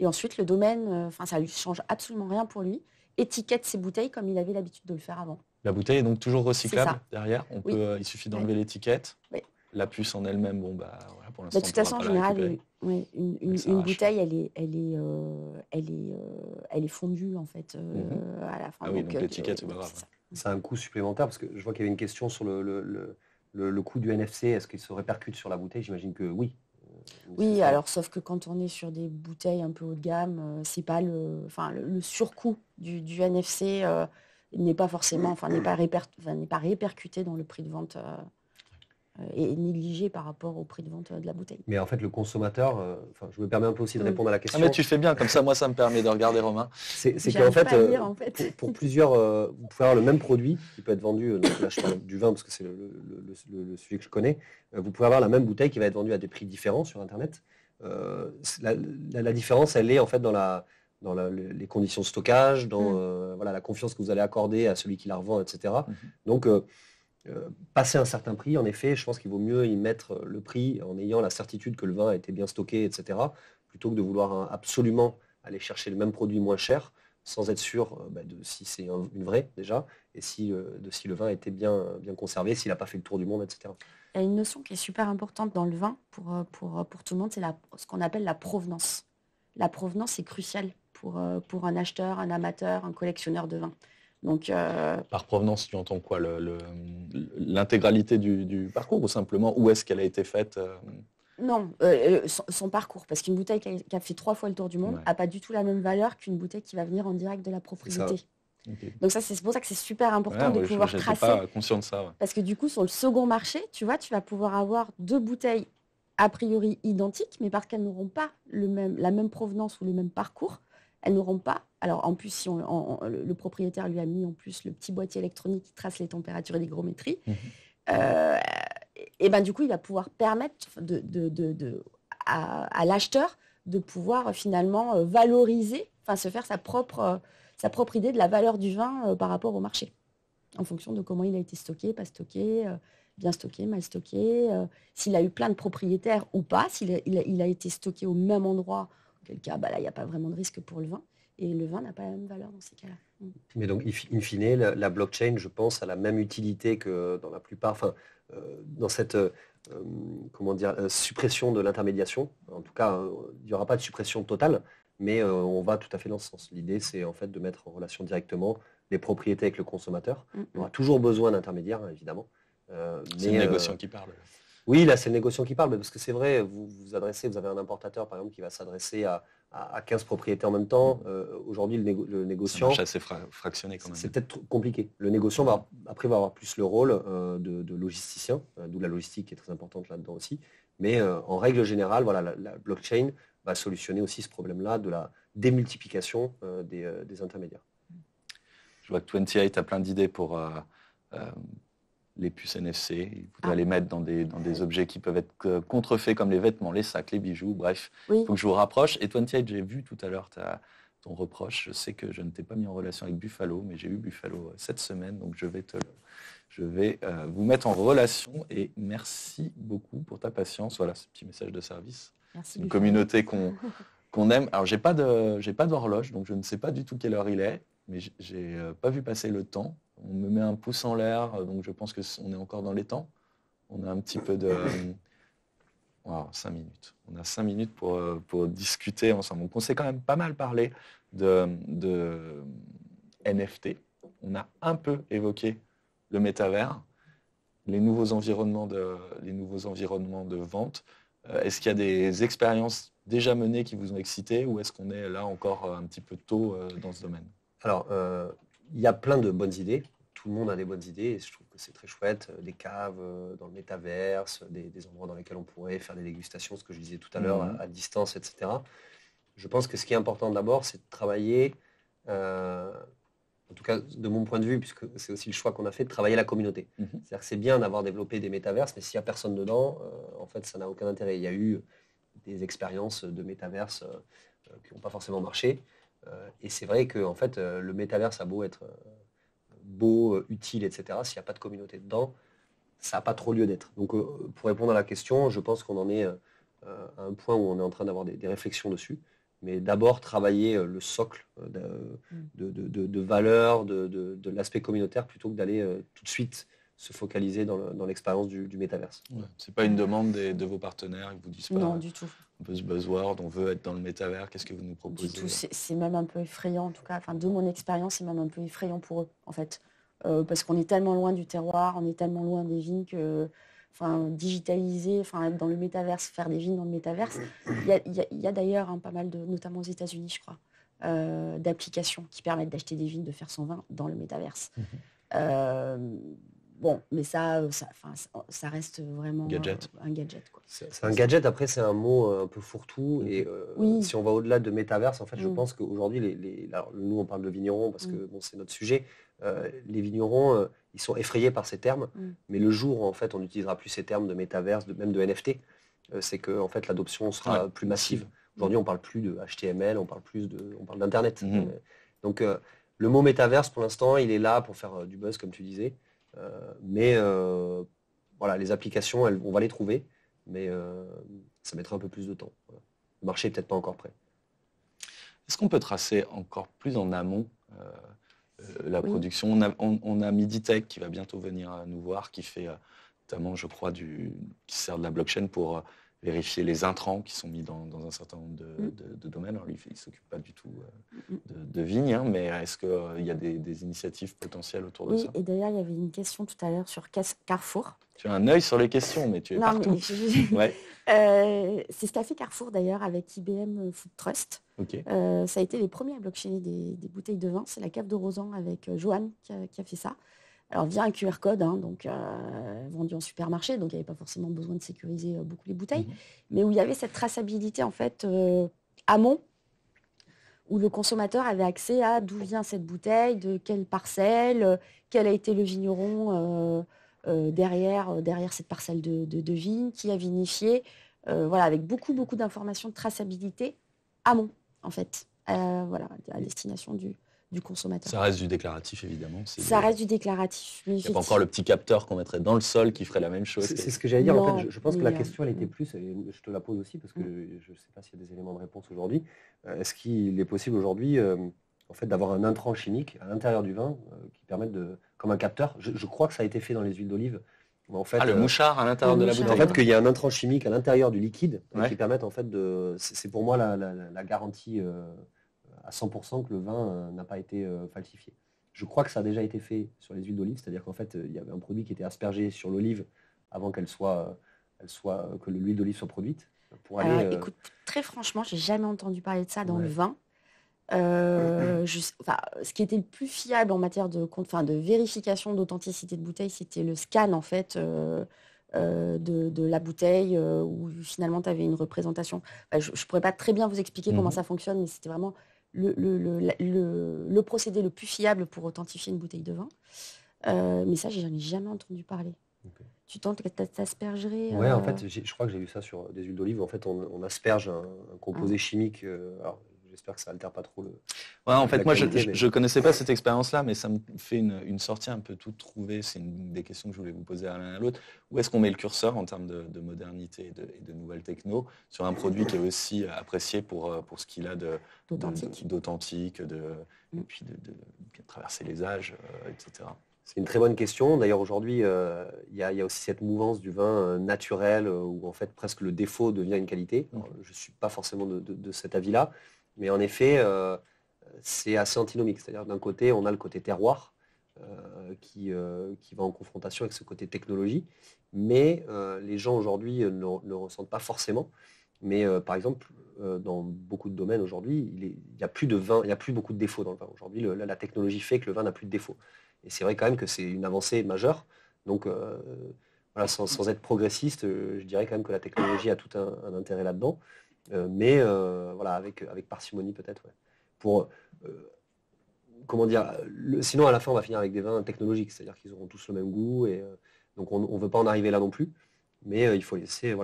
Et ensuite, le domaine, ça lui change absolument rien pour lui. Étiquette ses bouteilles comme il avait l'habitude de le faire avant. La bouteille est donc toujours recyclable ça. derrière. Oui. Il suffit d'enlever l'étiquette. Oui. La puce en elle-même, bon bah voilà, pour De l'instant. toute façon, en général, une bouteille, elle est fondue en fait à la fin. Ah oui, donc l'étiquette, c'est pas grave. C'est un coût supplémentaire parce que je vois qu'il y avait une question sur le coût du NFC. Est-ce qu'il se répercute sur la bouteille? J'imagine que oui. Oui, alors sauf que quand on est sur des bouteilles un peu haut de gamme, c'est pas le surcoût du NFC n'est pas forcément, n'est pas répercuté dans le prix de vente et négligé par rapport au prix de vente de la bouteille. Mais en fait, le consommateur, je me permets un peu aussi de répondre à la question. Ah mais tu fais bien, comme ça, moi, ça me permet de regarder Romain. C'est qu'en fait, pour plusieurs, vous pouvez avoir le même produit qui peut être vendu, donc là je parle du vin parce que c'est le sujet que je connais, vous pouvez avoir la même bouteille qui va être vendue à des prix différents sur Internet. La différence, elle est en fait dans les conditions de stockage, dans la confiance que vous allez accorder à celui qui la revend, etc. Donc, passer un certain prix, en effet, je pense qu'il vaut mieux y mettre le prix en ayant la certitude que le vin a été bien stocké, etc., plutôt que de vouloir absolument aller chercher le même produit moins cher, sans être sûr de si c'est une vraie déjà, et si le vin a été bien conservé, s'il n'a pas fait le tour du monde, etc. Il y a une notion qui est super importante dans le vin pour tout le monde, c'est ce qu'on appelle la provenance. La provenance est cruciale pour un acheteur, un amateur, un collectionneur de vin. Donc, par provenance, tu entends quoi? L'intégralité du parcours ou simplement où est-ce qu'elle a été faite? Non, son parcours. Parce qu'une bouteille qui a fait 3 fois le tour du monde n'a pas du tout la même valeur qu'une bouteille qui va venir en direct de la propriété. Okay. Donc ça, c'est pour ça que c'est super important de pouvoir tracer. Je n'étais pas conscient de ça. Ouais. Parce que du coup, sur le second marché, tu vas pouvoir avoir 2 bouteilles a priori identiques, mais parce qu'elles n'auront pas la même provenance ou le même parcours, elles n'auront pas. Alors en plus, si le propriétaire lui a mis en plus le petit boîtier électronique qui trace les températures et l'hygrométrie, et ben du coup, il va pouvoir permettre à l'acheteur de pouvoir finalement valoriser, se faire sa propre idée de la valeur du vin par rapport au marché, en fonction de comment il a été stocké, pas stocké, bien stocké, mal stocké, s'il a eu plein de propriétaires ou pas, s'il il a été stocké au même endroit, auquel cas, là, il n'y a pas vraiment de risque pour le vin. Et le vin n'a pas la même valeur dans ces cas-là. Mais donc, in fine, la blockchain, je pense, a la même utilité que dans la plupart, dans cette suppression de l'intermédiation. En tout cas, il n'y aura pas de suppression totale, mais on va tout à fait dans ce sens. L'idée, c'est en fait de mettre en relation directement les propriétés avec le consommateur. On aura toujours besoin d'intermédiaires, évidemment. C'est le négociant qui parle. Oui, là, c'est le négociant qui parle, parce que c'est vrai, vous avez un importateur, par exemple, qui va s'adresser à 15 propriétés en même temps. Aujourd'hui, le négociant... C'est assez fractionné quand même. C'est peut-être compliqué. Le négociant va avoir plus le rôle de logisticien, d'où la logistique est très importante là-dedans aussi. Mais en règle générale, la blockchain va solutionner aussi ce problème-là de la démultiplication des intermédiaires. Je vois que 28 a plein d'idées pour... les puces NFC, il faudrait les mettre dans des objets qui peuvent être contrefaits comme les vêtements, les sacs, les bijoux, bref. Il faut que je vous rapproche. Et 28, j'ai vu tout à l'heure ton reproche. Je sais que je ne t'ai pas mis en relation avec Buffalo, mais j'ai eu Buffalo cette semaine, donc je vais vous mettre en relation. Et merci beaucoup pour ta patience. Voilà, ce petit message de service. Merci, une communauté qu'on aime. Alors, j'ai pas d'horloge, donc je ne sais pas du tout quelle heure il est, mais j'ai pas vu passer le temps. On me met un pouce en l'air, donc je pense qu'on est encore dans les temps. On a un petit peu de... 5 minutes. On a 5 minutes pour discuter ensemble. Donc on s'est quand même pas mal parlé de NFT. On a un peu évoqué le métavers, les nouveaux environnements de vente. Est-ce qu'il y a des expériences déjà menées qui vous ont excité, ou est-ce qu'on est là encore un petit peu tôt dans ce domaine? Alors, il y a plein de bonnes idées. Tout le monde a des bonnes idées et je trouve que c'est très chouette. Des caves dans le métaverse, des endroits dans lesquels on pourrait faire des dégustations, ce que je disais tout à l'heure, à distance, etc. Je pense que ce qui est important d'abord, c'est de travailler, en tout cas de mon point de vue, puisque c'est aussi le choix qu'on a fait, de travailler la communauté. C'est-à-dire que c'est bien d'avoir développé des métaverses, mais s'il n'y a personne dedans, en fait, ça n'a aucun intérêt. Il y a eu des expériences de métaverse qui n'ont pas forcément marché. Et c'est vrai que en fait, le métaverse a beau être beau, utile, etc. S'il n'y a pas de communauté dedans, ça n'a pas trop lieu d'être. Donc pour répondre à la question, je pense qu'on en est à un point où on est en train d'avoir des réflexions dessus. Mais d'abord travailler le socle de valeurs, de l'aspect communautaire, plutôt que d'aller tout de suite se focaliser dans l'expérience du métaverse. Ouais. C'est pas une demande de vos partenaires, ils vous disent pas Non, du tout. un peu ce buzzword, on veut être dans le métavers, qu'est-ce que vous nous Du proposez? tout. C'est même un peu effrayant, en tout cas. Enfin, de mon expérience, c'est même un peu effrayant pour eux, en fait. Parce qu'on est tellement loin du terroir, on est tellement loin des vignes que, enfin, digitaliser, enfin, être dans le métaverse, faire des vignes dans le métaverse. Il y a d'ailleurs pas mal de, notamment aux États-Unis, je crois, d'applications qui permettent d'acheter des vignes, de faire son vin dans le métaverse. Bon, mais ça reste vraiment Gadget. un gadget, quoi. C'est un gadget, après c'est un mot un peu fourre-tout, et Oui. si on va au-delà de métaverse, en fait, je pense qu'aujourd'hui, alors, nous on parle de vignerons parce que bon, c'est notre sujet, les vignerons, ils sont effrayés par ces termes, mais le jour où en fait on n'utilisera plus ces termes de métaverse, même de NFT, c'est que en fait l'adoption sera plus massive. Aujourd'hui, on parle plus de HTML, on parle d'internet. Donc le mot métaverse, pour l'instant, il est là pour faire du buzz, comme tu disais. Mais voilà, les applications, on va les trouver, mais ça mettra un peu plus de temps. Voilà. Le marché n'est peut-être pas encore prêt. Est-ce qu'on peut tracer encore plus en amont la production? On a Miditech qui va bientôt venir nous voir, qui fait notamment, je crois, qui sert de la blockchain pour vérifier les intrants qui sont mis dans un certain nombre de domaines. Alors, lui, il ne s'occupe pas du tout de vignes, hein, mais est-ce qu'il y a des initiatives potentielles autour de ça? Oui, et d'ailleurs, il y avait une question tout à l'heure sur Carrefour. Tu as un œil sur les questions, mais tu es partout. Ouais. C'est ce qu'a fait Carrefour d'ailleurs avec IBM Food Trust. Okay. Ça a été les premiers à blockchainer des bouteilles de vin. C'est la cave de Rosan avec Johan qui a fait ça. Alors via un QR code, hein, donc vendu en supermarché, donc il n'y avait pas forcément besoin de sécuriser beaucoup les bouteilles, mais où il y avait cette traçabilité en fait amont, où le consommateur avait accès à d'où vient cette bouteille, de quelle parcelle, quel a été le vigneron derrière cette parcelle de vigne, qui a vinifié, voilà, avec beaucoup d'informations de traçabilité amont, en fait, voilà, à destination du consommateur. Ça reste du déclaratif, évidemment. Ça reste du déclaratif. Il n'y a pas encore le petit capteur qu'on mettrait dans le sol qui ferait la même chose. C'est ce que j'allais dire. En fait, je pense que la question, elle était plus, et je te la pose aussi, parce que je ne sais pas s'il y a des éléments de réponse aujourd'hui. Est-ce qu'il est possible aujourd'hui en fait, d'avoir un intrant chimique à l'intérieur du vin qui permette comme un capteur? Je crois que ça a été fait dans les huiles d'olive. En fait, le mouchard à l'intérieur de la bouteille. En fait, qu'il y a un intrant chimique à l'intérieur du liquide qui permette en fait de... C'est pour moi la garantie à 100% que le vin n'a pas été falsifié. Je crois que ça a déjà été fait sur les huiles d'olive, c'est-à-dire qu'en fait, il y avait un produit qui était aspergé sur l'olive avant que l'huile d'olive soit produite. Écoute, très franchement, j'ai jamais entendu parler de ça dans le vin. Ce qui était le plus fiable en matière de vérification d'authenticité de bouteille, c'était le scan en fait de la bouteille où finalement tu avais une représentation. Je ne pourrais pas très bien vous expliquer comment ça fonctionne, mais c'était vraiment le procédé le plus fiable pour authentifier une bouteille de vin. Mais ça, j'en ai jamais entendu parler. Okay. Tu t'aspergerais Ouais, en fait, je crois que j'ai vu ça sur des huiles d'olive. En fait, on asperge un composé chimique. Alors, j'espère que ça altère pas trop le. Ouais, en fait, moi, je connaissais pas cette expérience-là, mais ça me fait une sortie un peu toute trouvée. C'est une des questions que je voulais vous poser à l'un et à l'autre. Où est-ce qu'on met le curseur en termes de modernité et de nouvelles techno sur un produit qui est aussi apprécié pour ce qu'il a d'authentique, et puis de traverser les âges, etc. C'est une très bonne question. D'ailleurs, aujourd'hui, il y a aussi cette mouvance du vin naturel où en fait presque le défaut devient une qualité. Alors, je ne suis pas forcément de cet avis-là, mais en effet, c'est assez antinomique. C'est-à-dire d'un côté, on a le côté terroir qui va en confrontation avec ce côté technologie, mais les gens aujourd'hui ne le ressentent pas forcément. Mais par exemple, dans beaucoup de domaines aujourd'hui, il n'y a plus de vin, il n'y a plus beaucoup de défauts dans le vin. Aujourd'hui, la technologie fait que le vin n'a plus de défauts. Et c'est vrai quand même que c'est une avancée majeure. Donc, voilà, sans être progressiste, je dirais quand même que la technologie a tout un intérêt là-dedans. Mais voilà, avec parcimonie peut-être. Ouais. Pour, comment dire, sinon à la fin, on va finir avec des vins technologiques. C'est-à-dire qu'ils auront tous le même goût. Et, donc, on ne veut pas en arriver là non plus. Mais il faut laisser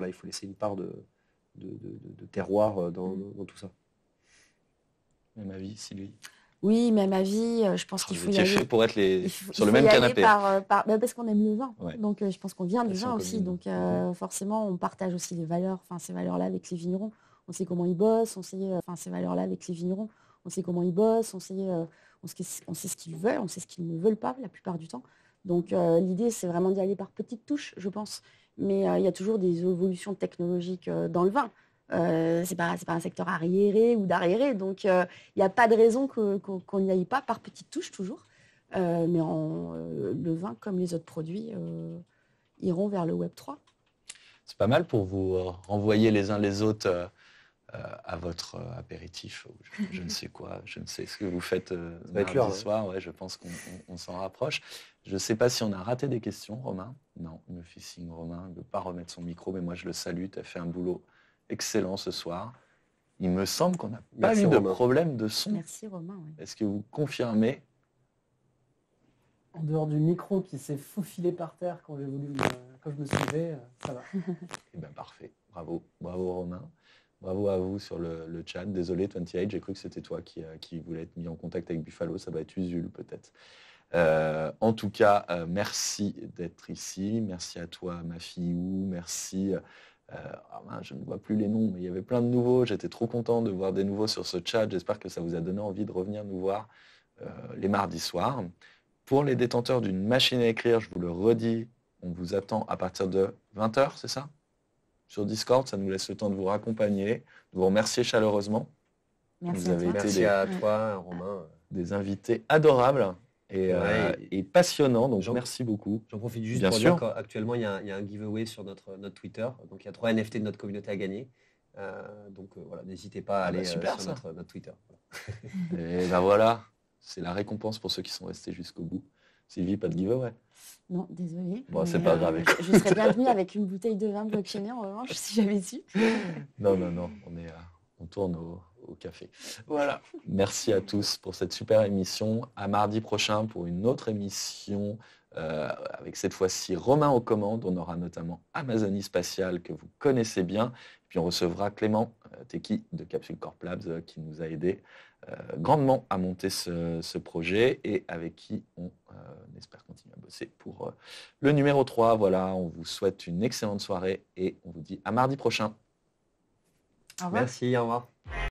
une part de terroir dans tout ça. Même avis, Sylvie. Oui, même avis, je pense qu'il Vous faut y étiez aller. fait pour être sur le Il même faut y aller canapé. parce qu'on aime le vin. Ouais. Donc, je pense qu'on vient du Passion vin aussi. commune. Donc, forcément, on partage aussi les valeurs, ces valeurs-là avec les vignerons. On sait comment ils bossent, on sait, ces valeurs-là avec les vignerons. On sait comment ils bossent, on sait ce qu'ils veulent, on sait ce qu'ils ne veulent pas la plupart du temps. Donc, l'idée, c'est vraiment d'y aller par petites touches, je pense. Mais il y a toujours des évolutions technologiques dans le vin. C'est pas un secteur arriéré ou d'arriéré. Donc, il n'y a pas de raison qu'on n'y aille pas par petites touches toujours. Mais le vin, comme les autres produits, iront vers le Web 3. C'est pas mal pour vous renvoyer les uns les autres à votre apéritif, ou je ne sais quoi, je ne sais ce que vous faites mardi soir. Ouais, je pense qu'on s'en rapproche. Je ne sais pas si on a raté des questions, Romain. Non, il me fait signe, Romain. Il ne veut pas remettre son micro, mais moi je le salue. Tu as fait un boulot excellent ce soir. Il me semble qu'on n'a pas eu de problème de son. Merci Romain. Oui. Est-ce que vous confirmez? En dehors du micro qui s'est faufilé par terre quand j'ai voulu, quand je me suis levé, ça va. Eh bien, parfait. Bravo. Bravo Romain. Bravo à vous sur le chat. Désolé 28, j'ai cru que c'était toi qui voulais être mis en contact avec Buffalo. Ça doit être Usul peut-être. En tout cas, merci d'être ici. Merci à toi, ma fille. Merci. Je ne vois plus les noms, mais il y avait plein de nouveaux. J'étais trop content de voir des nouveaux sur ce chat. J'espère que ça vous a donné envie de revenir nous voir les mardis soirs. Pour les détenteurs d'une machine à écrire, je vous le redis, on vous attend à partir de 20h, c'est ça? Sur Discord, ça nous laisse le temps de vous raccompagner, de vous remercier chaleureusement. Merci à toi, Romain. Des invités adorables et passionnants, donc merci beaucoup. J'en profite juste pour dire qu'actuellement, il y a un giveaway sur notre Twitter. Donc, il y a 3 NFT de notre communauté à gagner. Voilà, n'hésitez pas à aller sur notre Twitter. Et ben voilà, c'est la récompense pour ceux qui sont restés jusqu'au bout. Sylvie, pas de giveaway? Non, désolé. Bon, c'est pas grave. Je serais bienvenue avec une bouteille de vin blockchain en revanche, si j'avais su. Non, on tourne au café. Voilà. Merci à tous pour cette super émission. À mardi prochain pour une autre émission avec cette fois-ci Romain aux commandes. On aura notamment Amazonie Spatiale que vous connaissez bien. Puis on recevra Clément Tequi de Capsule Corp Labs qui nous a aidés grandement à monter ce projet et avec qui on espère continuer à bosser pour le numéro 3. Voilà, on vous souhaite une excellente soirée et on vous dit à mardi prochain. Au revoir. Merci, au revoir.